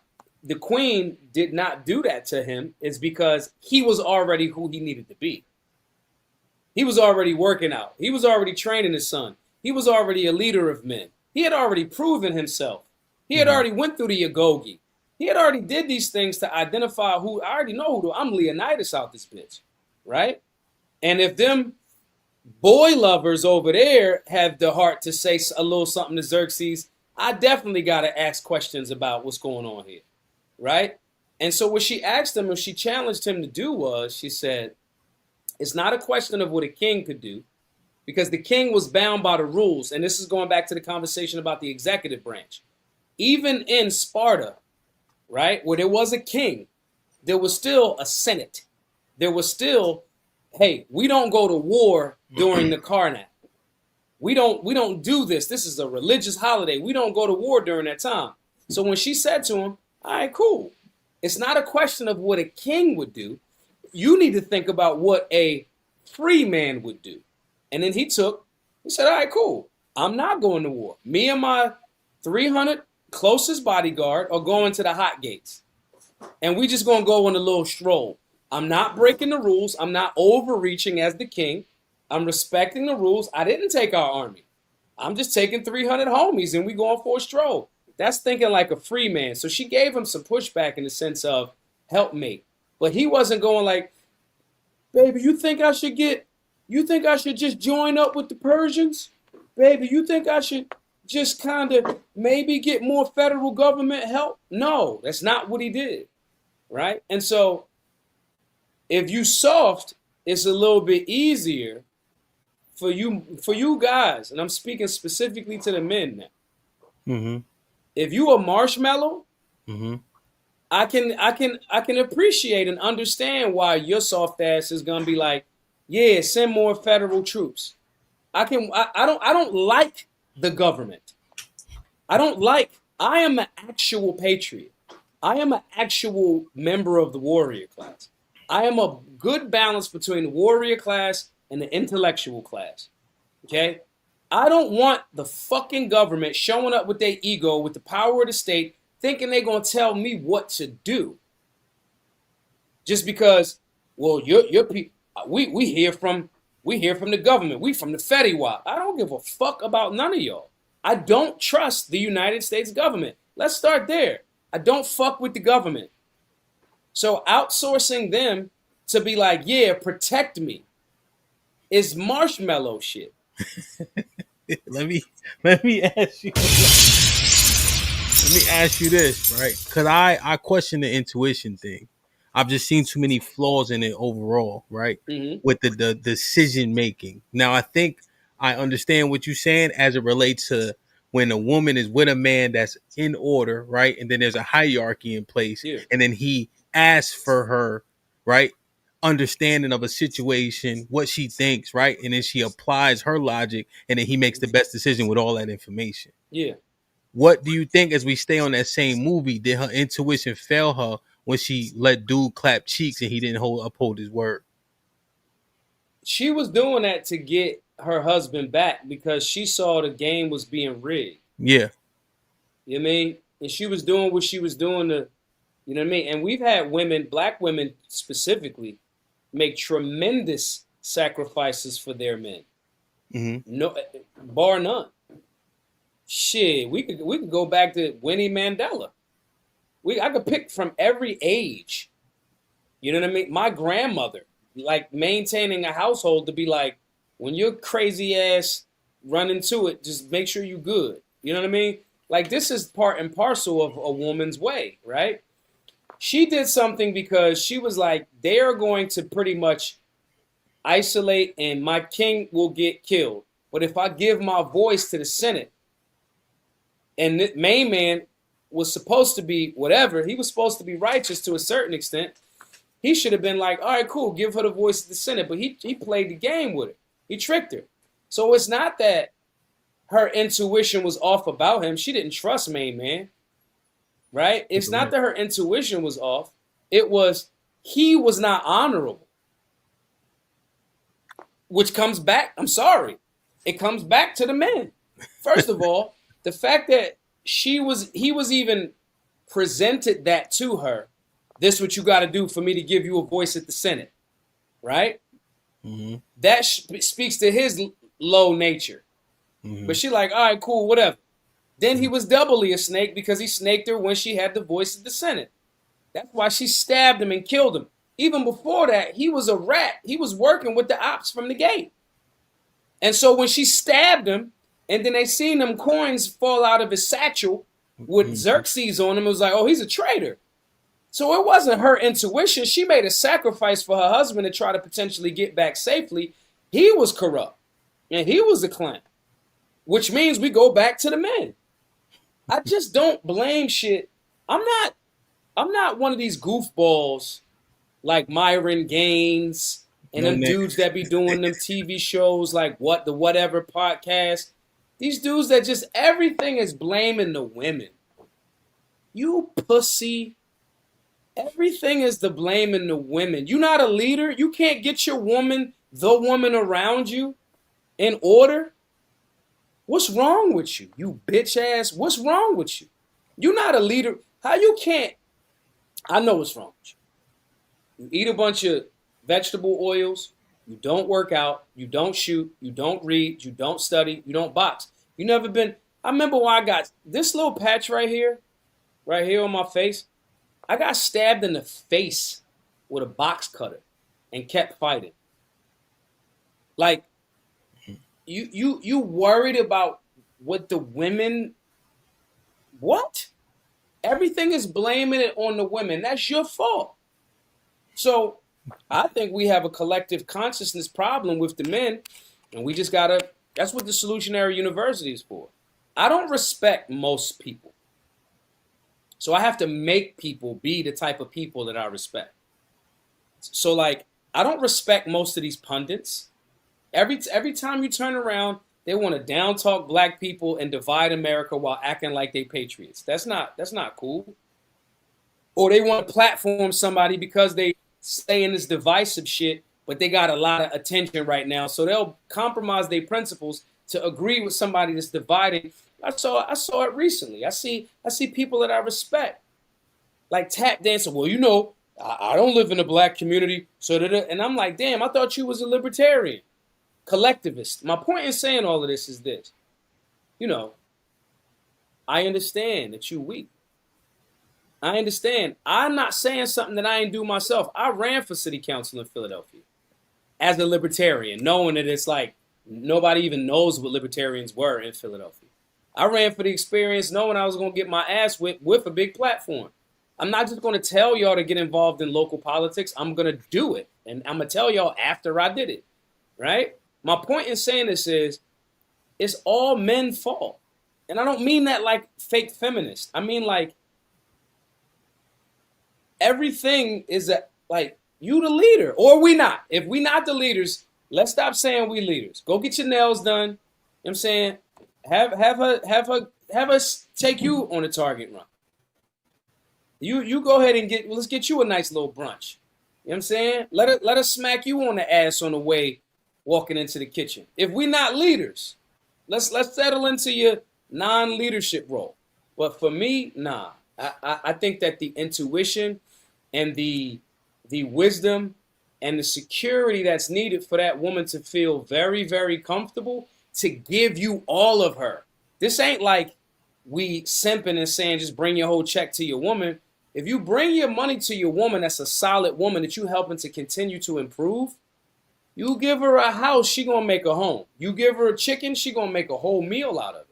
the queen did not do that to him is because he was already who he needed to be. He was already working out. He was already training his son. He was already a leader of men. He had already proven himself. He had already went through the Agogi. He had already did these things to identify who, I already know who, I'm Leonidas out this bitch, right? And if them boy lovers over there have the heart to say a little something to Xerxes, I definitely got to ask questions about what's going on here, right? And so what she asked him, and she challenged him to do was, she said, it's not a question of what a king could do, because the king was bound by the rules. And this is going back to the conversation about the executive branch. Even in Sparta, right, where there was a king, there was still a senate. There was still, hey, we don't go to war during the Karnak. We don't do this. This is a religious holiday. We don't go to war during that time. So when she said to him, all right, cool. It's not a question of what a king would do. You need to think about what a free man would do. And then he said, all right, cool. I'm not going to war. Me and my 300 closest bodyguard are going to the hot gates. And we just going to go on a little stroll. I'm not breaking the rules. I'm not overreaching as the king. I'm respecting the rules. I didn't take our army. I'm just taking 300 homies and we going for a stroll. That's thinking like a free man. So she gave him some pushback in the sense of helpmate. But he wasn't going like, baby, you think I should just join up with the Persians? Baby, you think I should just kind of maybe get more federal government help? No, that's not what he did, right? And so if you soft, it's a little bit easier for you guys, and I'm speaking specifically to the men now. Mm-hmm. If you a marshmallow, mm-hmm. I can appreciate and understand why your soft ass is gonna be like, yeah, send more federal troops. I don't like the government. I am an actual patriot. I am an actual member of the warrior class. I am a good balance between the warrior class and the intellectual class. Okay? I don't want the fucking government showing up with their ego, with the power of the state, thinking they're gonna tell me what to do. Just because, well, your people, we hear from the government, we from the Fetty Wap. I don't give a fuck about none of y'all. I don't trust the United States government. Let's start there. I don't fuck with the government. So outsourcing them to be like, yeah, protect me, is marshmallow shit. Let me ask you. Let me ask you this, right? Because I question the intuition thing. I've just seen too many flaws in it overall, right? Mm-hmm. With the decision making. Now, I think I understand what you're saying as it relates to when a woman is with a man that's in order, right? And then there's a hierarchy in place. Yeah. And then he asks for her, right? Understanding of a situation, what she thinks, right? And then she applies her logic and then he makes the best decision with all that information. Yeah. What do you think, as we stay on that same movie, did her intuition fail her when she let dude clap cheeks and he didn't uphold his word. She was doing that to get her husband back because she saw the game was being rigged. Yeah. You know what I mean? And she was doing what she was doing to, you know what I mean? And we've had women, black women specifically, make tremendous sacrifices for their men. Mm-hmm. No, bar none. Shit, we could go back to Winnie Mandela. I could pick from every age. You know what I mean? My grandmother, like maintaining a household to be like, when you're crazy ass run into it, just make sure you're good. You know what I mean? Like this is part and parcel of a woman's way, right? She did something because she was like, they are going to pretty much isolate and my king will get killed. But if I give my voice to the Senate, and the main man was supposed to be whatever, he was supposed to be righteous to a certain extent. He should have been like, all right, cool, give her the voice of the Senate. But he played the game with her. He tricked her. So it's not that her intuition was off about him. She didn't trust main man, right? It's not that her intuition was off. It was he was not honorable. Which comes back, I'm sorry, it comes back to the men. First of all, the fact that he was even presented that to her, this is what you got to do for me to give you a voice at the Senate, right? Mm-hmm. That speaks to his low nature. Mm-hmm. But she like, all right, cool, whatever. Then he was doubly a snake because he snaked her when she had the voice of the Senate. That's why she stabbed him and killed him. Even before that, he was a rat. He was working with the ops from the gate. And so when she stabbed him, and then they seen them coins fall out of his satchel with Xerxes on him, it was like, oh, he's a traitor. So it wasn't her intuition. She made a sacrifice for her husband to try to potentially get back safely. He was corrupt, and he was a clown, which means we go back to the men. I just don't blame shit. I'm not one of these goofballs like Myron Gaines and them dudes that be doing them TV shows like the Whatever podcast. These dudes that just everything is blaming the women. You pussy. Everything is the blaming the women. You're not a leader. You can't get your woman, the woman around you in order. What's wrong with you? You bitch ass. What's wrong with you? You're not a leader. How you can't? I know what's wrong with you. You eat a bunch of vegetable oils. You don't work out. You don't shoot. You don't read. You don't study. You don't box. You never been. I remember when I got this little patch right here on my face. I got stabbed in the face with a box cutter and kept fighting. Like, you worried about what the women, what? Everything is blaming it on the women. That's your fault. So I think we have a collective consciousness problem with the men, and we just gotta, that's what the Solutionary University is for. I don't respect most people. So I have to make people be the type of people that I respect. So like, I don't respect most of these pundits. Every time you turn around, they want to down talk black people and divide America while acting like they patriots. That's not cool. Or they want to platform somebody because they stay in this divisive shit, but they got a lot of attention right now. So they'll compromise their principles to agree with somebody that's divided. I saw it recently. I see people that I respect, like tap dancing. Well, you know, I don't live in a black community, and I'm like, damn, I thought you was a libertarian, collectivist. My point in saying all of this is this, you know, I understand that you weak. I understand. I'm not saying something that I ain't do myself. I ran for city council in Philadelphia as a libertarian, knowing that it's like nobody even knows what libertarians were in Philadelphia. I ran for the experience knowing I was going to get my ass whipped with a big platform. I'm not just going to tell y'all to get involved in local politics. I'm going to do it. And I'm going to tell y'all after I did it, right? My point in saying this is it's all men's fault. And I don't mean that like fake feminist. I mean like everything is like you the leader or we not. If we not the leaders, let's stop saying we leaders. Go get your nails done. You know what I'm saying? Have us take you on a target run. You go ahead and let's get you a nice little brunch. You know what I'm saying? Let us smack you on the ass on the way walking into the kitchen. If we're not leaders, let's settle into your non-leadership role. But for me, nah. I think that the intuition and the wisdom and the security that's needed for that woman to feel very, very comfortable to give you all of her. This ain't like we simping and saying just bring your whole check to your woman. If you bring your money to your woman, that's a solid woman that you helping to continue to improve. You give her a house, she gonna make a home. You give her a chicken, she gonna make a whole meal out of it.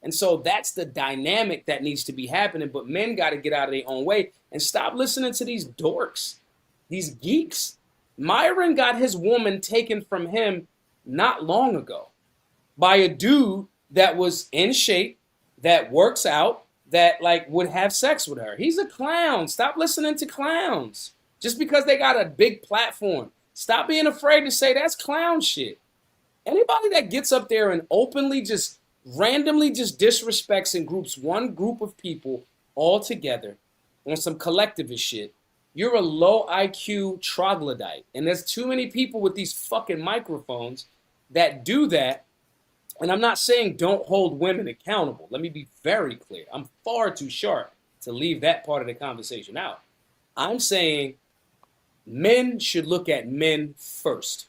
And so that's the dynamic that needs to be happening. But men got to get out of their own way and stop listening to these dorks, these geeks. Myron got his woman taken from him not long ago by a dude that was in shape, that works out, that like would have sex with her. He's a clown. Stop listening to clowns just because they got a big platform. Stop being afraid to say that's clown shit. Anybody that gets up there and openly just randomly just disrespects and groups one group of people all together on some collectivist shit, you're a low IQ troglodyte. And there's too many people with these fucking microphones that do that. And I'm not saying don't hold women accountable. Let me be very clear. I'm far too sharp to leave that part of the conversation out. I'm saying men should look at men first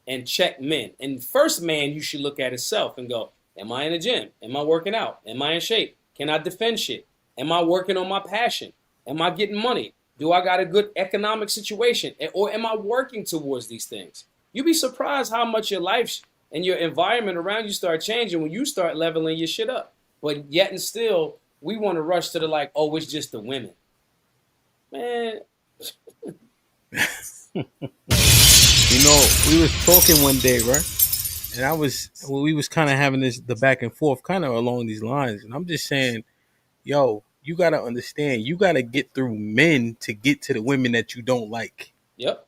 and check men. And first man you should look at himself and go, am I in the gym? Am I working out? Am I in shape? Can I defend shit? Am I working on my passion? Am I getting money? Do I got a good economic situation? Or am I working towards these things? You'd be surprised how much your life and your environment around you start changing when you start leveling your shit up. But yet and still, we want to rush to the like, oh, it's just the women. Man. You know, we was talking one day, right? And we was kind of having the back and forth kind of along these lines. And I'm just saying, yo, you got to understand, you got to get through men to get to the women that you don't like. Yep.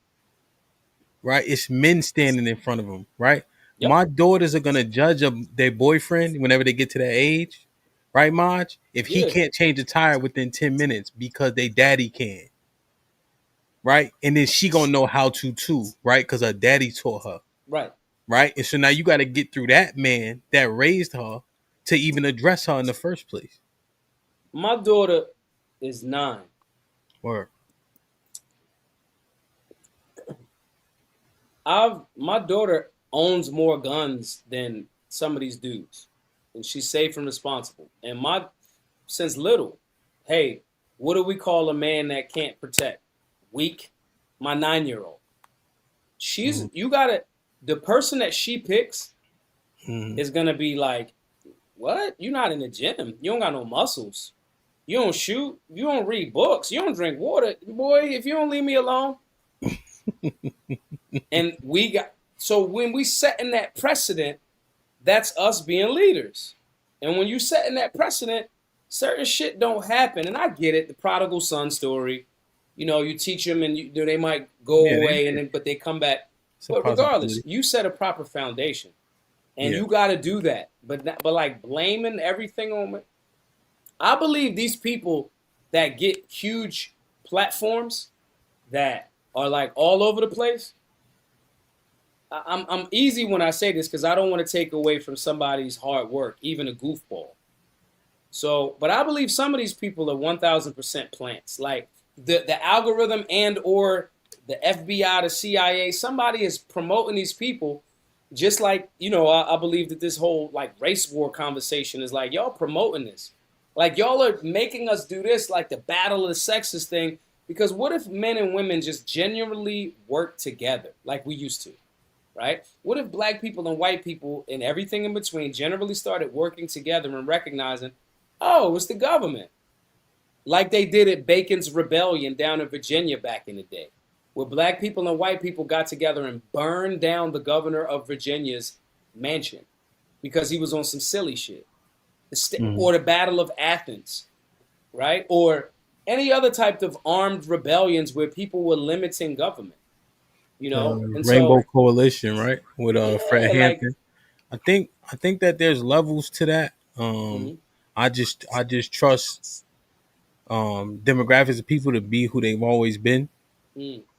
Right? It's men standing in front of them, right? Yep. My daughters are going to judge their boyfriend whenever they get to that age, right, Maj? If he can't change a tire within 10 minutes because they daddy can, right? And then she going to know how to too, right? Because her daddy taught her. Right. Right? And so now you got to get through that man that raised her to even address her in the first place. My daughter is 9. Word. My daughter owns more guns than some of these dudes. And she's safe and responsible. And since little, hey, what do we call a man that can't protect? Weak. My 9-year-old. You gotta, the person that she picks is gonna be like, what? You're not in the gym. You don't got no muscles. You don't shoot. You don't read books. You don't drink water. Boy, if you don't leave me alone. And so when we setting that precedent, that's us being leaders. And when you setting that precedent, certain shit don't happen. And I get it, the prodigal son story. You know, you teach them and they might go away, but they come back. But regardless, you set a proper foundation. And you got to do that. But like blaming everything on it. I believe these people that get huge platforms that are like all over the place. I'm easy when I say this because I don't want to take away from somebody's hard work, even a goofball. So, but I believe some of these people are 1,000% plants. Like the algorithm and or the FBI, the CIA, somebody is promoting these people. Just like, you know, I believe that this whole like race war conversation is like, y'all promoting this. Like y'all are making us do this, like the battle of the sexes thing. Because what if men and women just genuinely work together like we used to, right? What if black people and white people and everything in between generally started working together and recognizing, oh, it's the government. Like they did at Bacon's Rebellion down in Virginia back in the day, where black people and white people got together and burned down the governor of Virginia's mansion because he was on some silly shit. Or the Battle of Athens, right? Or any other type of armed rebellions where people were limiting government, you know? And Rainbow Coalition, right? With Fred Hampton. I think that there's levels to that. I just trust demographics of people to be who they've always been.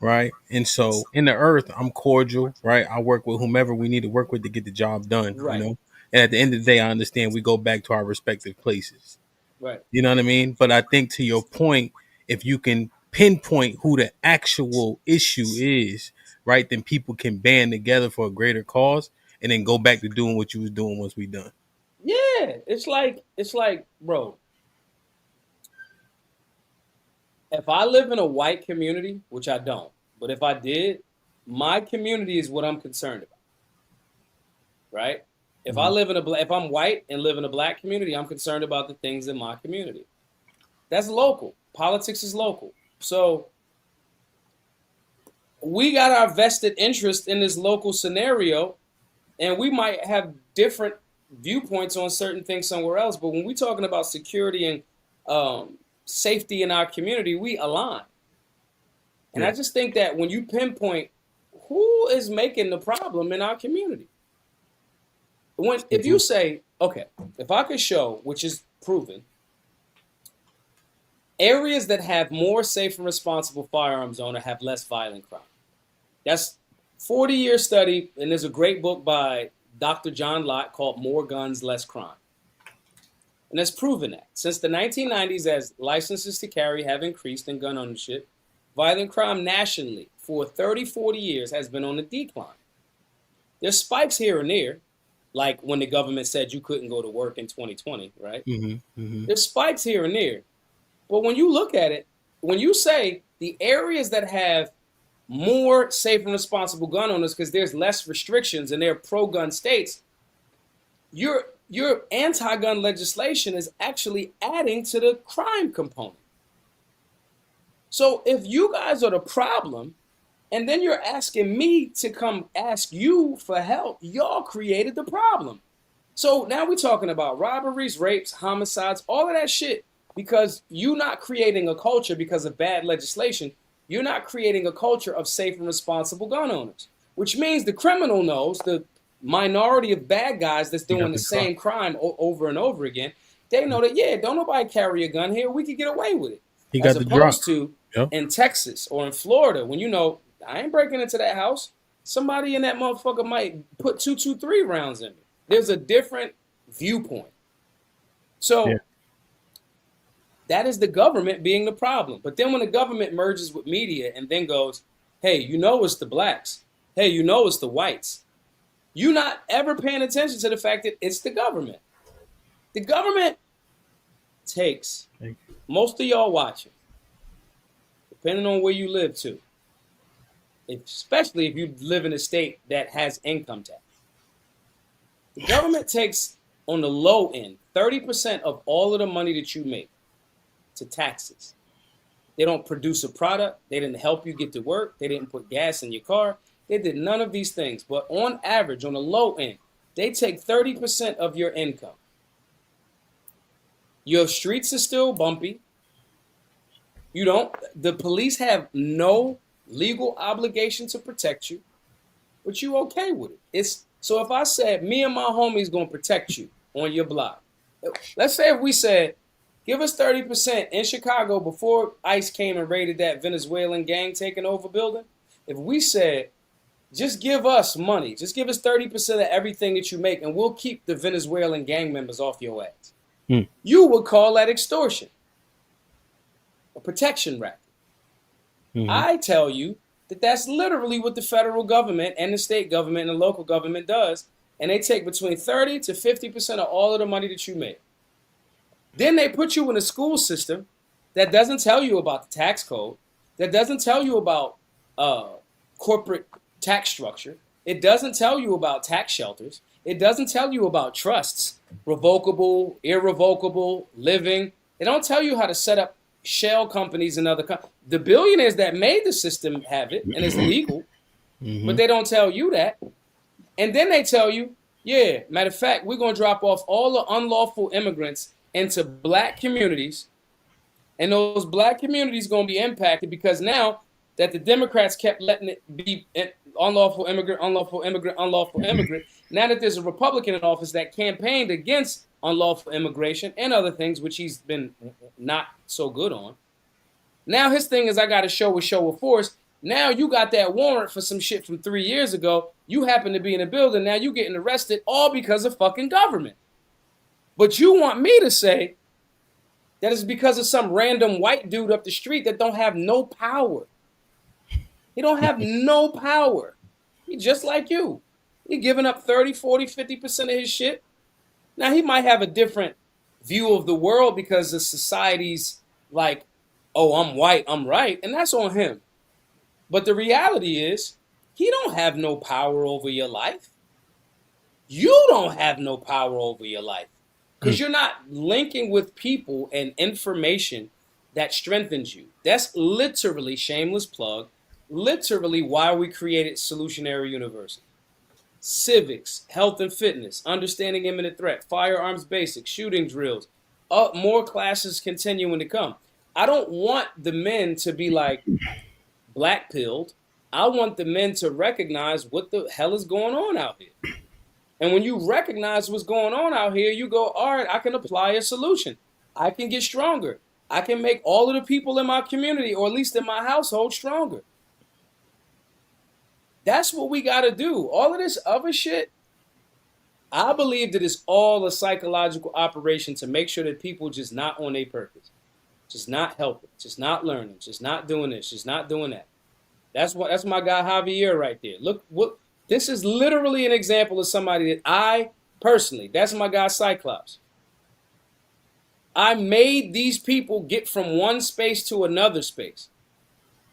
Right. And so in the earth, I'm cordial, right? I work with whomever we need to work with to get the job done, Right. you know? And at the end of the day, I understand we go back to our respective places. Right. You know what I mean? But I think to your point, if you can pinpoint who the actual issue is, right, then people can band together for a greater cause and then go back to doing what you was doing once we done. Yeah. It's like, bro, if I live in a white community, which I don't, but if I did, my community is what I'm concerned about. Right? If I live in if I'm white and live in a black community, I'm concerned about the things in my community. That's local. Politics is local. So we got our vested interest in this local scenario, and we might have different viewpoints on certain things somewhere else. But when we're talking about security and safety in our community, we align. And I just think that when you pinpoint who is making the problem in our community, if you say, okay, if I could show, which is proven, areas that have more safe and responsible firearms owner have less violent crime. That's 40-year study, and there's a great book by Dr. John Lott called More Guns, Less Crime. And that's proven that. Since the 1990s, as licenses to carry have increased in gun ownership, violent crime nationally for 30, 40 years has been on the decline. There's spikes here and there, like when the government said you couldn't go to work in 2020, right? There's spikes here and there. But when you look at it, when you say the areas that have more safe and responsible gun owners because there's less restrictions and they're pro-gun states, your anti-gun legislation is actually adding to the crime component. So if you guys are the problem, and then you're asking me to come ask you for help, y'all created the problem. So now we're talking about robberies, rapes, homicides, all of that shit, because you're not creating a culture because of bad legislation. You're not creating a culture of safe and responsible gun owners, which means the criminal knows, the minority of bad guys that's doing the same crime over and over again, they know that, yeah, don't nobody carry a gun here. We could get away with it. He got As the drop. opposed to in Texas or in Florida, when you know, I ain't breaking into that house. Somebody in that motherfucker might put 223 rounds in me. There's a different viewpoint. So that is the government being the problem. But then when the government merges with media and then goes, hey, you know it's the blacks. Hey, you know it's the whites. You're not ever paying attention to the fact that it's the government. The government takes most of y'all watching, depending on where you live too, especially if you live in a state that has income tax. The government takes, on the low end, 30% of all of the money that you make to taxes. They don't produce a product. They didn't help you get to work. They didn't put gas in your car. They did none of these things. But on average, on the low end, they take 30% of your income. Your streets are still bumpy. The police have no legal obligation to protect you, but you okay with it. So if I said me and my homies gonna protect you on your block, let's say if we said, give us 30% in Chicago before ICE came and raided that Venezuelan gang taking over building. If we said, just give us money, just give us 30% of everything that you make and we'll keep the Venezuelan gang members off your ass. You would call that extortion, a protection racket. I tell you that that's literally what the federal government and the state government and the local government does. And they take between 30 to 50% of all of the money that you make. Then they put you in a school system that doesn't tell you about the tax code, that doesn't tell you about corporate tax structure. It doesn't tell you about tax shelters. It doesn't tell you about trusts, revocable, irrevocable, living. They don't tell you how to set up shell companies and other companies. The billionaires that made the system have it, and it's legal, but they don't tell you that. And then they tell you, yeah, matter of fact, we're going to drop off all the unlawful immigrants into black communities, and those black communities going to be impacted because now that the Democrats kept letting it be unlawful immigrant. Now that there's a Republican in office that campaigned against unlawful immigration and other things, which he's been not so good on. Now his thing is, I got to show of force. Now you got that warrant for some shit from 3 years ago. You happen to be in a building. Now you getting arrested all because of fucking government. But you want me to say that it's because of some random white dude up the street that don't have no power. He don't have no power. He just like you. He giving up 30, 40, 50% of his shit. Now he might have a different view of the world because the society's like, oh, I'm white, I'm right. And that's on him. But the reality is, he don't have no power over your life. You don't have no power over your life. Because you're not linking with people and information that strengthens you. That's literally, shameless plug, literally why we created Solutionary University. Civics, health and fitness, understanding imminent threat, firearms basics, shooting drills, more classes continuing to come. I don't want the men to be like black-pilled. I want the men to recognize what the hell is going on out here. And when you recognize what's going on out here, you go, all right, I can apply a solution. I can get stronger. I can make all of the people in my community, or at least in my household, stronger. That's what we got to do. All of this other shit, I believe that it's all a psychological operation to make sure that people just not on their purpose, just not helping, just not learning, just not doing this, just not doing that. That's my guy Javier right there. Look what. This is literally an example of somebody that I personally, that's my guy Cyclops. I made these people get from one space to another space.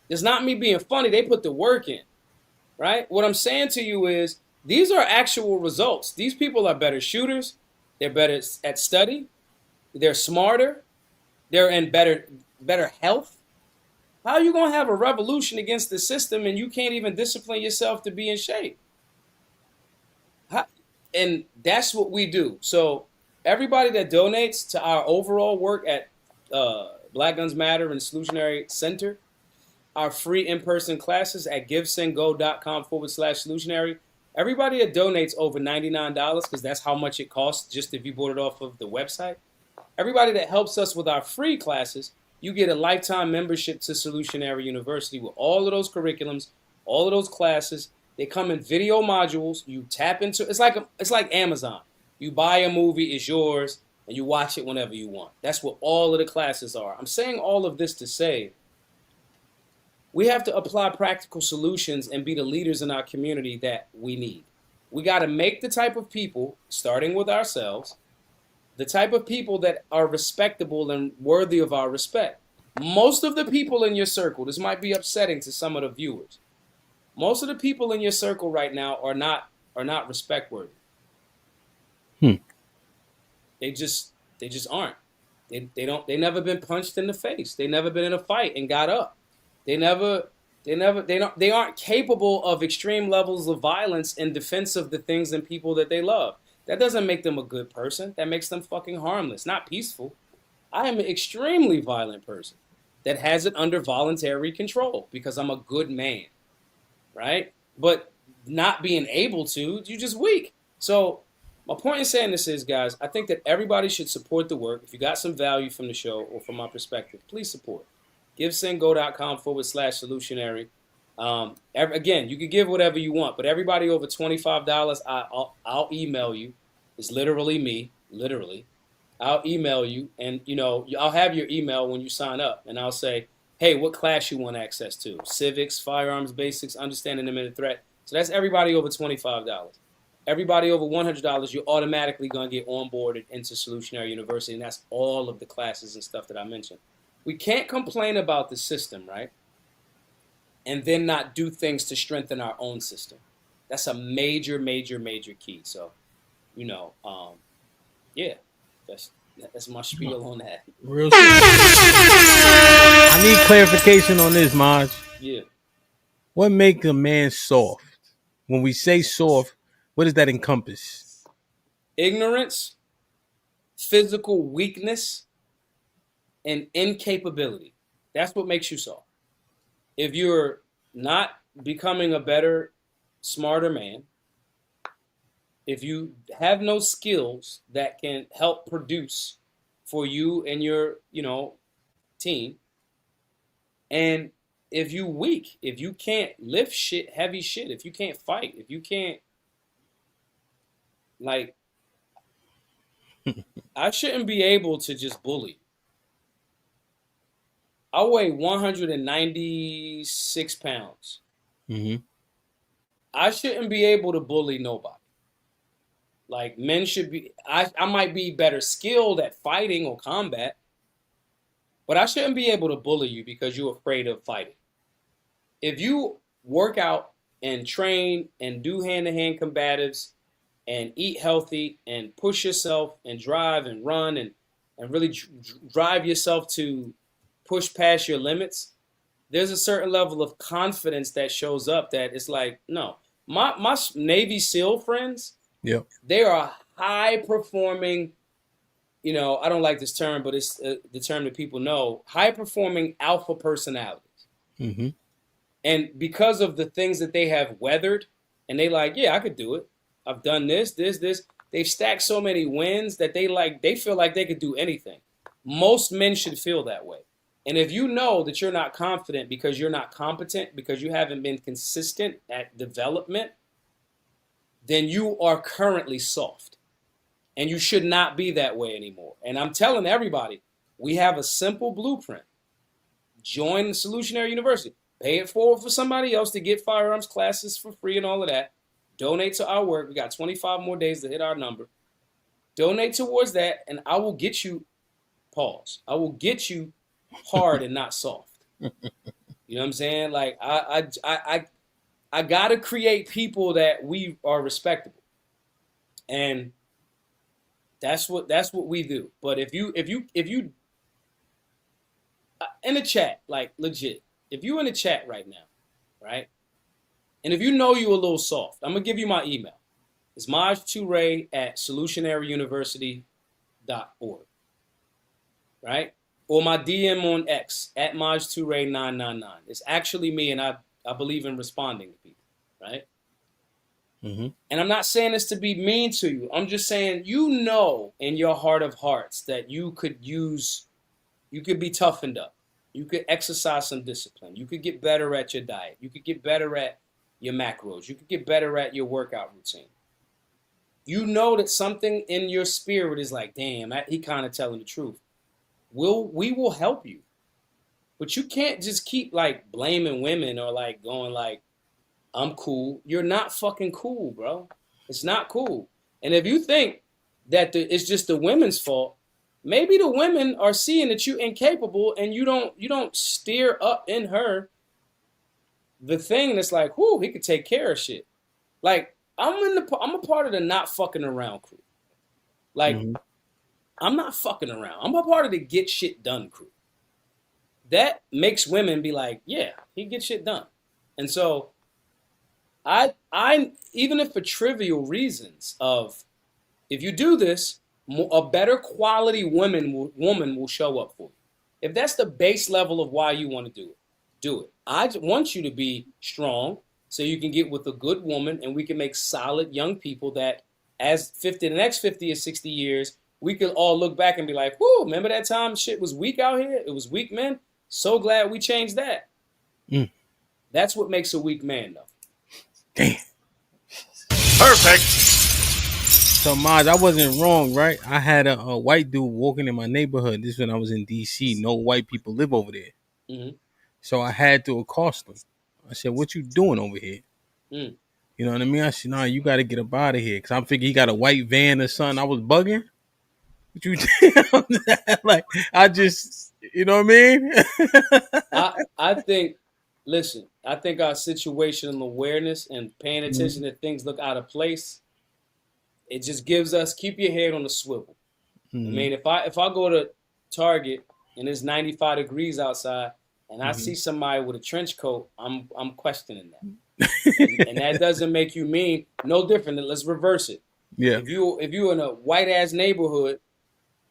It's not me being funny. They put the work in, right? What I'm saying to you is these are actual results. These people are better shooters. They're better at study. They're smarter. They're in better health. How are you going to have a revolution against the system and you can't even discipline yourself to be in shape? And that's what we do. So everybody that donates to our overall work at Black Guns Matter and Solutionary Center, our free in-person classes at givesendgo.com/solutionary. Everybody that donates over $99, because that's how much it costs just if you bought it off of the website. Everybody that helps us with our free classes, you get a lifetime membership to Solutionary University with all of those curriculums, all of those classes. They come in video modules. You tap into it's like Amazon. You buy a movie, it's yours, and you watch it whenever you want. That's what all of the classes are. I'm saying all of this to say we have to apply practical solutions and be the leaders in our community that we need. We got to make the type of people, starting with ourselves, the type of people that are respectable and worthy of our respect. Most of the people in your circle, this might be upsetting to some of the viewers. Most of the people in your circle right now are not respect worthy. They just aren't. They never been punched in the face. They never been in a fight and got up. They aren't capable of extreme levels of violence in defense of the things and people that they love. That doesn't make them a good person. That makes them fucking harmless, not peaceful. I am an extremely violent person that has it under voluntary control because I'm a good man, right? But not being able to, you're just weak. So my point in saying this is, guys, I think that everybody should support the work. If you got some value from the show or from my perspective, please support. GiveSendGo.com/solutionary. Again, you can give whatever you want, but everybody over $25, I'll email you. It's literally me, literally. I'll email you, and I'll have your email when you sign up, and I'll say, hey, what class you want access to? Civics, firearms basics, understanding imminent threat. So that's everybody over $25. Everybody over $100, you're automatically going to get onboarded into Solutionary University, and that's all of the classes and stuff that I mentioned. We can't complain about the system, right? And then not do things to strengthen our own system. That's a major, major, major key. So, yeah, that's my spiel on that. Real shit. I need clarification on this, Maj. Yeah. What makes a man soft? When we say soft, what does that encompass? Ignorance, physical weakness, and incapability. That's what makes you soft. if you're not becoming a better, smarter man, if you have no skills that can help produce for you and your, team, and if you weak, if you can't lift shit, heavy shit, if you can't fight, if you can't, like, I shouldn't be able to just bully. I weigh 196 pounds. Mm-hmm. I shouldn't be able to bully nobody. Like, men should be, I might be better skilled at fighting or combat, but I shouldn't be able to bully you because you're afraid of fighting. If you work out and train and do hand-to-hand combatives and eat healthy and push yourself and drive and run and really drive yourself to push past your limits, there's a certain level of confidence that shows up that it's like, no. My Navy SEAL friends, yep, they are high-performing, I don't like this term, but it's the term that people know, high-performing alpha personalities. Mm-hmm. And because of the things that they have weathered, and they like, yeah, I could do it. I've done this. They've stacked so many wins that they feel like they could do anything. Most men should feel that way. And if you know that you're not confident because you're not competent, because you haven't been consistent at development, then you are currently soft. And you should not be that way anymore. And I'm telling everybody, we have a simple blueprint. Join the Solutionary University. Pay it forward for somebody else to get firearms classes for free and all of that. Donate to our work. We got 25 more days to hit our number. Donate towards that, and I will get you, pause, I will get you hard and not soft. You know what I'm saying? Like, I got to create people that we are respectable. And that's what we do. But if you in the chat, like, legit, if you in the chat right now, right? And if you know you a little soft, I'm going to give you my email. It's majtoure@solutionaryuniversity.org, right? Or my DM on X, @Maj999. It's actually me, and I believe in responding to people, right? Mm-hmm. And I'm not saying this to be mean to you. I'm just saying, in your heart of hearts that you could be toughened up. You could exercise some discipline. You could get better at your diet. You could get better at your macros. You could get better at your workout routine. You know that something in your spirit is like, damn, he kind of telling the truth. We will help you. But you can't just keep like blaming women or like going like, I'm cool. You're not fucking cool, bro. It's not cool. And if you think that it's just the women's fault, maybe the women are seeing that you're incapable and you don't steer up in her the thing that's like, whoo, he could take care of shit. Like, I'm a part of the not fucking around crew. Like, mm-hmm. I'm not fucking around. I'm a part of the get shit done crew. That makes women be like, yeah, he gets shit done. And so I even if for trivial reasons of, if you do this, a better quality woman will show up for you. If that's the base level of why you want to do it, do it. I want you to be strong so you can get with a good woman and we can make solid young people that as the next 50 or 60 years, we could all look back and be like, whoo, remember that time shit was weak out here? It was weak men. So glad we changed that. Mm. That's what makes a weak man, though. Damn. Perfect. So, Maj, I wasn't wrong, right? I had a white dude walking in my neighborhood. This is when I was in D.C. No white people live over there. Mm-hmm. So I had to accost him. I said, what you doing over here? Mm. You know what I mean? I said, nah, you got to get up out of here. Because I'm thinking he got a white van or something. I was bugging. What you like, I just, you know what I mean? I think, listen, I think our situational awareness and paying attention that things look out of place, it just gives us, keep your head on the swivel. Mm-hmm. I mean, if I go to Target and it's 95 degrees outside and I see somebody with a trench coat, I'm questioning that. and that doesn't make you mean. No different than, let's reverse it. Yeah. If you're in a white ass neighborhood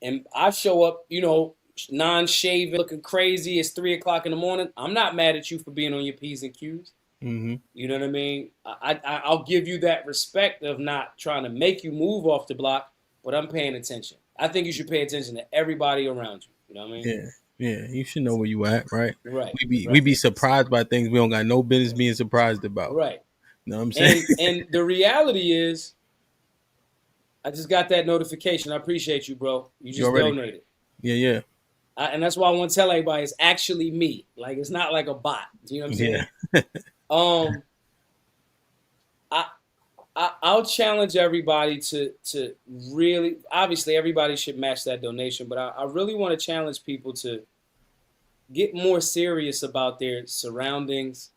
and I show up, non-shaven, looking crazy. It's 3 o'clock in the morning. I'm not mad at you for being on your P's and Q's. Mm-hmm. You know what I mean? I'll give you that respect of not trying to make you move off the block, but I'm paying attention. I think you should pay attention to everybody around you. You know what I mean? Yeah. You should know where you at, right? Right. We be surprised by things we don't got no business being surprised about. Right. You know what I'm saying? And the reality is, I just got that notification. I appreciate you, bro. You just donated. Yeah. And that's why I want to tell everybody it's actually me. Like, it's not like a bot. You know what I'm saying? Yeah. I'll challenge everybody to really, obviously everybody should match that donation, but I really want to challenge people to get more serious about their surroundings,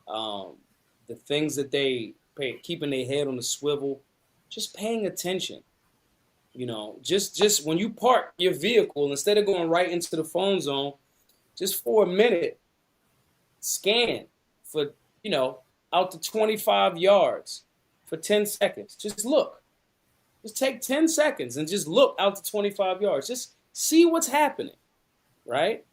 the things that they pay, keeping their head on the swivel, just paying attention. You know, just when you park your vehicle, instead of going right into the phone zone, just for a minute, scan for, out to 25 yards for 10 seconds. Just look. Just take 10 seconds and just look out to 25 yards. Just see what's happening, right?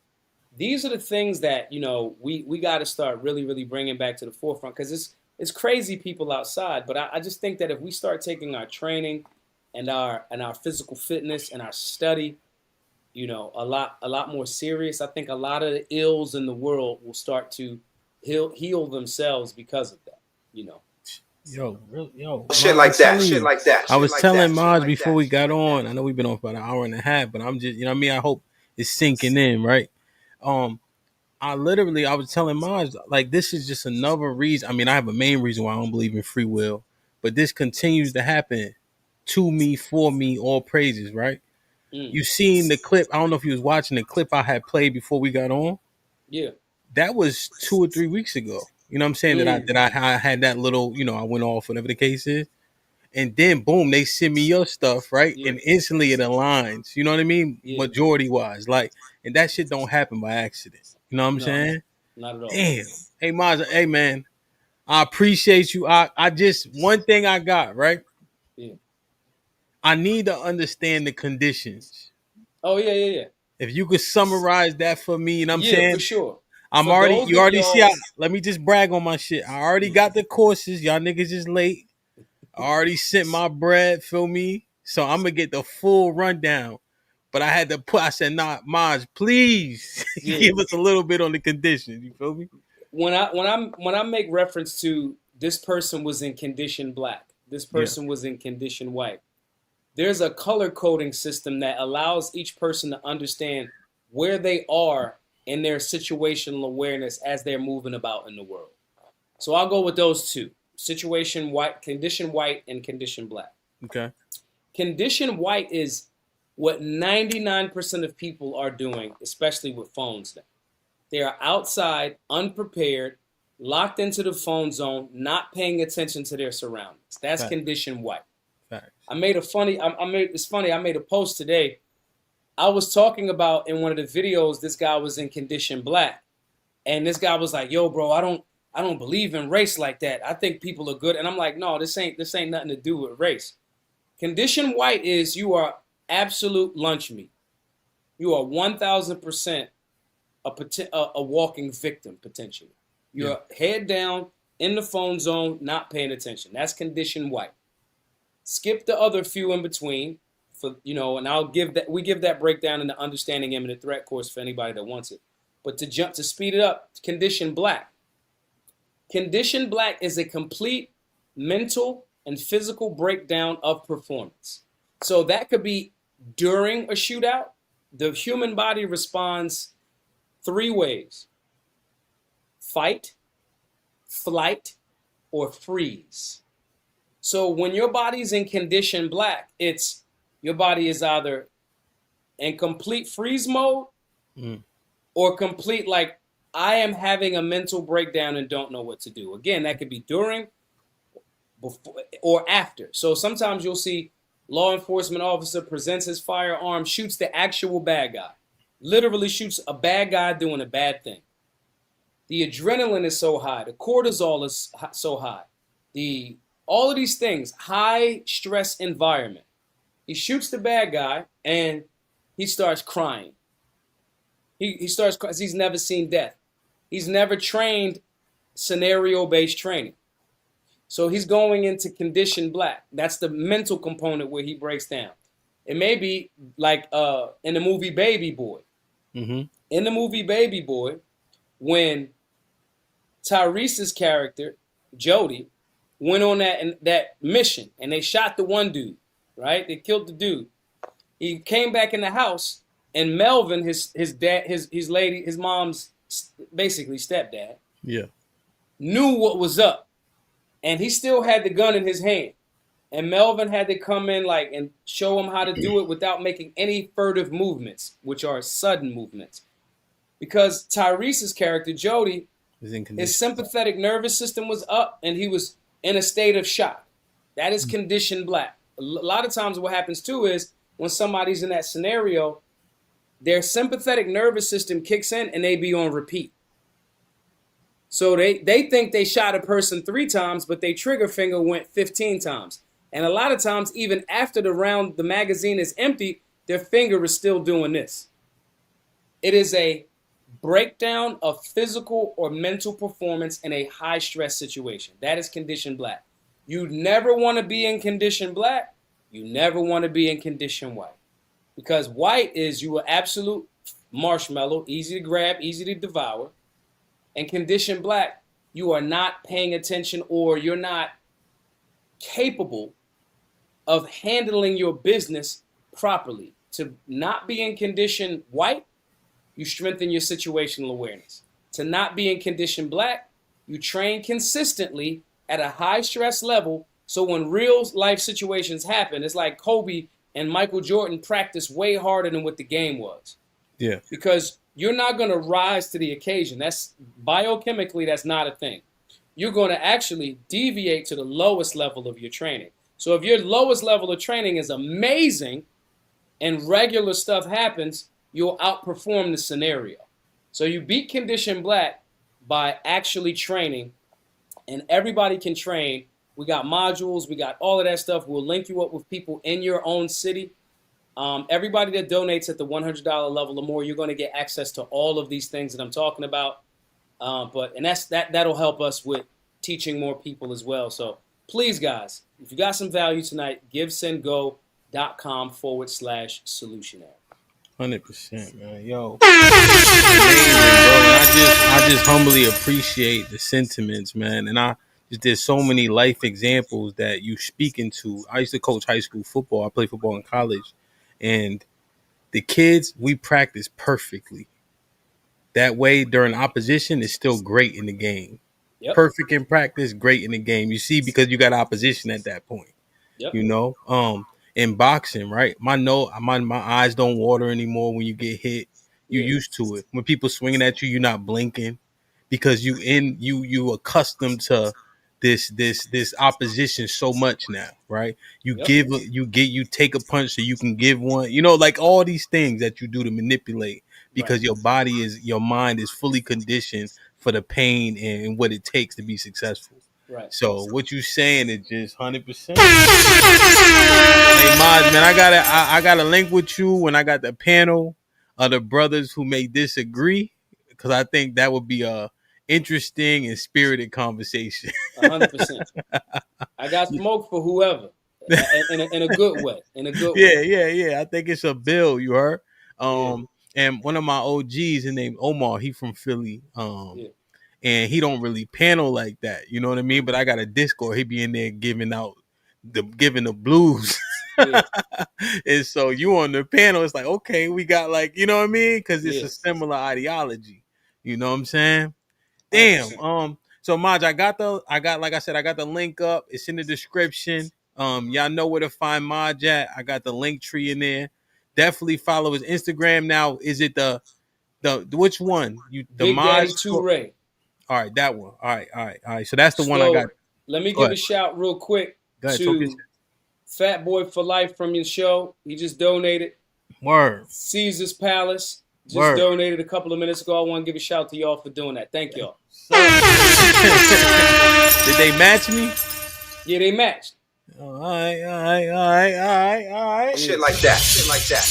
These are the things that, we got to start really, really bringing back to the forefront, because it's crazy people outside. But I just think that if we start taking our training and our physical fitness and our study, a lot more serious, I think a lot of the ills in the world will start to heal themselves because of that, Yo. Shit like that. I was telling Maj before we got on. I know we've been on for about an hour and a half, but I'm just, I hope it's sinking in, right? I was telling Maj, like, this is just another reason. I mean, I have a main reason why I don't believe in free will, but this continues to happen to me, for me, all praises, right? You seen the clip? I don't know if you was watching the clip I had played before we got on. Yeah, that was 2 or 3 weeks ago. You know what I'm saying? That I had that little, I went off, whatever the case is. And then boom, they send me your stuff, right? Yeah. And instantly it aligns. You know what I mean? Yeah. Majority wise. Like, and that shit don't happen by accident. You know what I'm saying? Not at all. Damn. Hey Maj, hey man, I appreciate you. I just, one thing I got, right? Yeah. I need to understand the conditions. Oh, yeah. If you could summarize that for me, you know what I'm saying? Yeah, for sure. You already see, let me just brag on my shit. I already got the courses. Y'all niggas is late. I already sent my bread, feel me? So I'm going to get the full rundown. But I had to I said, nah, Maj, please give us a little bit on the conditions. You feel me? When I make reference to this person was in condition black, this person was in condition white, there's a color coding system that allows each person to understand where they are in their situational awareness as they're moving about in the world. So I'll go with those two. Situation white, condition white, and condition black. Okay. Condition white is what 99% of people are doing, especially with phones now. They are outside, unprepared, locked into the phone zone, not paying attention to their surroundings. That's condition white. Facts. I made a post today. I was talking about in one of the videos, this guy was in condition black. And this guy was like, yo, bro, I don't believe in race like that. I think people are good. And I'm like, no, this ain't nothing to do with race. Condition white is you are absolute lunch meat. You are 1,000% a walking victim, potentially. You're head down in the phone zone, not paying attention. That's condition white. Skip the other few in between. And we give that breakdown in the Understanding Imminent Threat course for anybody that wants it. But to speed it up, condition black. Condition black is a complete mental and physical breakdown of performance. So that could be during a shootout. The human body responds 3 ways: fight, flight, or freeze. So when your body's in condition black, your body is either in complete freeze mode or complete, like, I am having a mental breakdown and don't know what to do. Again, that could be during, before, or after. So sometimes you'll see law enforcement officer presents his firearm, shoots the actual bad guy. Literally shoots a bad guy doing a bad thing. The adrenaline is so high. The cortisol is so high. All of these things, high stress environment. He shoots the bad guy and he starts crying. He starts because he's never seen death. He's never trained scenario-based training. So he's going into conditioned black. That's the mental component where he breaks down. It may be like in the movie Baby Boy. Mm-hmm. In the movie Baby Boy, when Tyrese's character, Jody, went on that mission and they shot the one dude, right? They killed the dude. He came back in the house and Melvin, his mom's basically stepdad, knew what was up. And he still had the gun in his hand. And Melvin had to come in and show him how to do it without making any furtive movements, which are sudden movements. Because Tyrese's character, Jody, his sympathetic nervous system was up and he was in a state of shock. That is conditioned black. A lot of times what happens too is when somebody's in that scenario, their sympathetic nervous system kicks in and they be on repeat. So they think they shot a person 3 times, but their trigger finger went 15 times. And a lot of times, even after the magazine is empty, their finger is still doing this. It is a breakdown of physical or mental performance in a high stress situation. That is condition black. You never want to be in condition black. You never want to be in condition white. Because white is you are absolute marshmallow, easy to grab, easy to devour. And condition black, you are not paying attention or you're not capable of handling your business properly. To not be in condition white, you strengthen your situational awareness. To not be in condition black, you train consistently at a high stress level. So when real life situations happen, it's like Kobe and Michael Jordan practiced way harder than what the game was. Yeah. Because you're not going to rise to the occasion. That's biochemically, that's not a thing. You're going to actually deviate to the lowest level of your training. So if your lowest level of training is amazing and regular stuff happens, you'll outperform the scenario. So you beat condition black by actually training, and everybody can train. We got modules. We got all of that stuff. We'll link you up with people in your own city. Everybody that donates at the $100 level or more, you're going to get access to all of these things that I'm talking about. That'll help us with teaching more people as well. So please, guys, if you got some value tonight, givesendgo.com/solutionary. 100%, man. Yo, amazing, bro. And I just humbly appreciate the sentiments, man. And there's so many life examples that you speak into. I used to coach high school football. I played football in college. And the kids, we practice perfectly. That way, during opposition, it's still great in the game. Yep. Perfect in practice, great in the game. You see, because you got opposition at that point. Yep. You know, in boxing, right? My eyes don't water anymore when you get hit. You're used to it. When people swinging at you, you're not blinking because you accustomed to this opposition so much now, right? You take a punch so you can give one, like all these things that you do to manipulate because your mind is fully conditioned for the pain and what it takes to be successful. Right. So what you saying is just 100%. Hey Maj, man, I gotta link with you when I got the panel of the brothers who may disagree, because I think that would be a interesting and spirited conversation. 100%. I got smoke for whoever, in a good way. In a good way. Yeah. I think it's a bill. You heard. And one of my OGs, his name Omar. He from Philly. And he don't really panel like that. You know what I mean? But I got a Discord. He be in there giving the blues. And so you on the panel, it's like, okay, we got you know what I mean? Because it's a similar ideology. You know what I'm saying? Damn. 100%. So Maj, I got the link up. It's in the description. Y'all know where to find Maj at. I got the link tree in there. Definitely follow his Instagram. Now, is it the which one? The Maj 2 Ray. All right, that one. All right. So that's the one I got. Let me give a shout real quick to Fat Boy for Life from your show. He just donated. Word. Caesar's Palace just donated a couple of minutes ago. I want to give a shout to y'all for doing that. Thank y'all. Did they match me? Yeah, they matched. All right. Shit like that.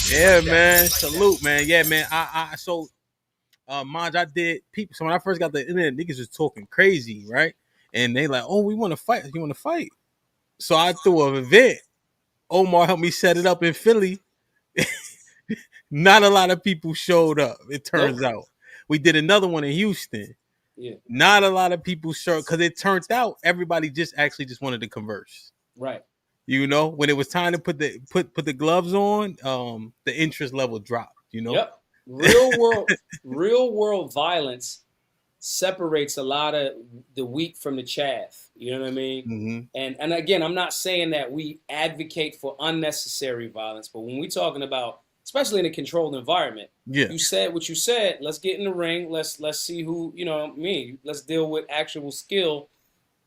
Yeah, man. Salute, man. Yeah, man. So Maj, I did people. So when I first got the internet, niggas was talking crazy, right? And they like, oh, we want to fight. You want to fight? So I threw an event. Omar helped me set it up in Philly. Not a lot of people showed up. It turns out we did another one in Houston. Yeah. Not a lot of people showed because it turned out everybody just wanted to converse. Right. You know, when it was time to put the gloves on, the interest level dropped. You know. Yep. Real world violence separates a lot of the wheat from the chaff. You know what I mean? Mm-hmm. And again, I'm not saying that we advocate for unnecessary violence, but when we're talking about, especially in a controlled environment, you said what you said. Let's get in the ring. Let's see who, you know, let's deal with actual skill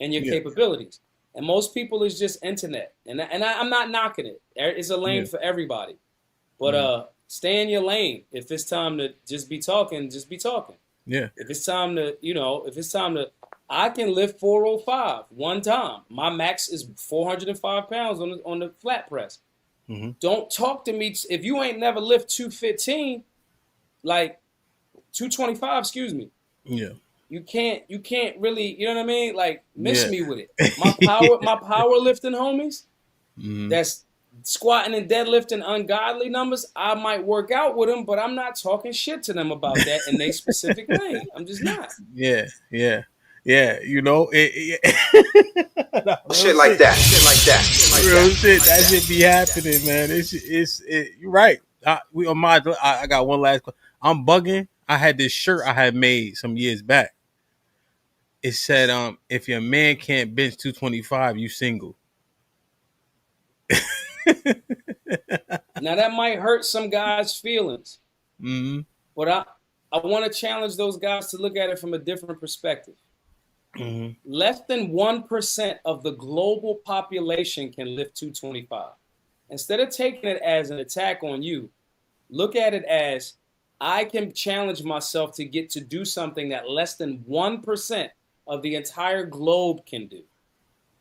and your capabilities. And most people is just internet, and I'm not knocking it. It's a lane for everybody, but stay in your lane. If it's time to just be talking, just be talking. Yeah. If it's time to, I can lift 405 one time. My max is 405 pounds on the flat press. Mm-hmm. Don't talk to me if you ain't never lift 215, like 225. Excuse me. Yeah. You can't really, you know what I mean? Like miss me with it. My powerlifting homies, that's squatting and deadlifting ungodly numbers, I might work out with them, but I'm not talking shit to them about that in their specific lane. I'm just not. Yeah. You know, shit like that. Real shit. That shit be happening, man. You're right. I got one last question. I'm bugging. I had this shirt I had made some years back. It said, if your man can't bench 225, you single. Now that might hurt some guys' feelings, but I want to challenge those guys to look at it from a different perspective. Less than 1% of the global population can lift 225. Instead of taking it as an attack on you, look at it as I can challenge myself to get to do something that less than 1% of the entire globe can do.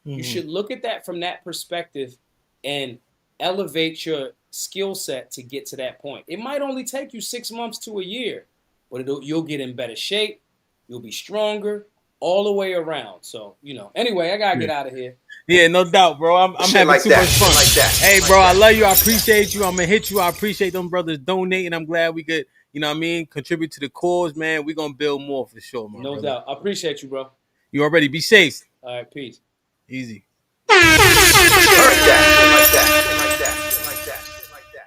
You should look at that from that perspective and elevate your skill set to get to that point. It might only take you 6 months to a year, but you'll get in better shape. You'll be stronger all the way around. So, you know, anyway, I got to get out of here. Yeah, no doubt, bro. I'm having like too that, much fun. like that, hey, like bro, that. I love you. I appreciate you. I'm going to hit you. I appreciate them brothers donating. I'm glad we could, you know what I mean, contribute to the cause, man. We're going to build more for sure, man. No doubt. I appreciate you, bro. You already be safe. All right, peace. Easy. Like that.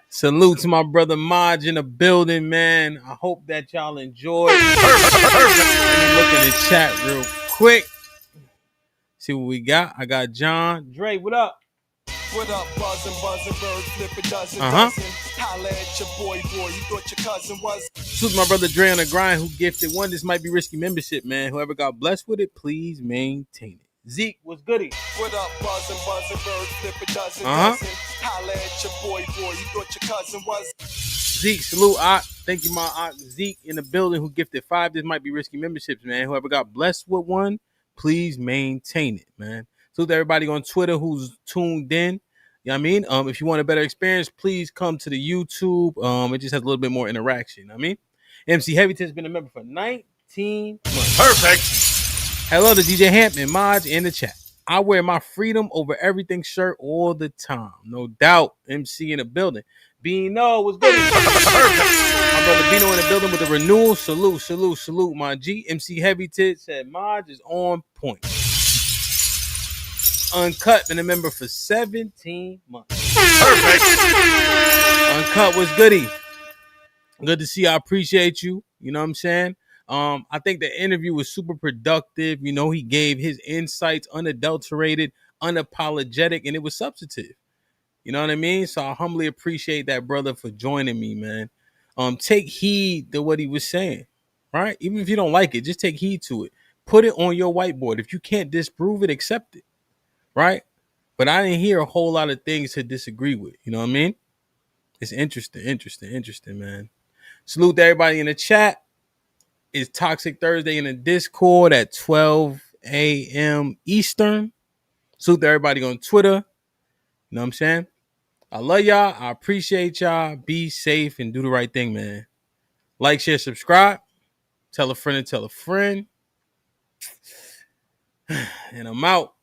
Salute to my brother Maj in the building, man. I hope that y'all enjoyed. Let me look in the chat real quick. See what we got. I got John. Dre, what up? What up, buzzing, bird, flipping dozen. Holla at your boy, you thought your cousin was. Salute to my brother Dre on the grind who gifted one. This might be risky membership, man. Whoever got blessed with it, please maintain it. Zeke, what's goody? What up, buzzing, bird, flipping dozen. Holla at your boy, you thought your cousin was. Zeke, salute. Thank you, my Zeke in the building who gifted 5. This might be risky memberships, man. Whoever got blessed with one, please maintain it, man. Salute to everybody on Twitter who's tuned in. You know what I mean? If you want a better experience, please come to the YouTube. It just has a little bit more interaction. You know what I mean? MC Heavyton has been a member for 19 months. Perfect. Hello to DJ HAMP and Maj in the chat. I wear my freedom over everything shirt all the time. No doubt. MC in the building. Bino was good. My brother Bino in the building with the renewal. Salute, my G. MC Heavy Tit said Maj is on point. Uncut been a member for 17 months. Perfect. Uncut was goody. Good to see you. I appreciate you. You know what I'm saying? I think the interview was super productive. You know, he gave his insights unadulterated, unapologetic, and it was substantive. You know what I mean? So I humbly appreciate that brother for joining me, man. Take heed to what he was saying, right? Even if you don't like it, just take heed to it. Put it on your whiteboard. If you can't disprove it, accept it, right? But I didn't hear a whole lot of things to disagree with. You know what I mean? It's interesting, man. Salute to everybody in the chat. It's Toxic Thursday in the Discord at 12 a.m. Eastern. Salute to everybody on Twitter. You know what I'm saying? I love y'all. I appreciate y'all. Be safe and do the right thing, man. Like, share, subscribe. Tell a friend and tell a friend. And I'm out.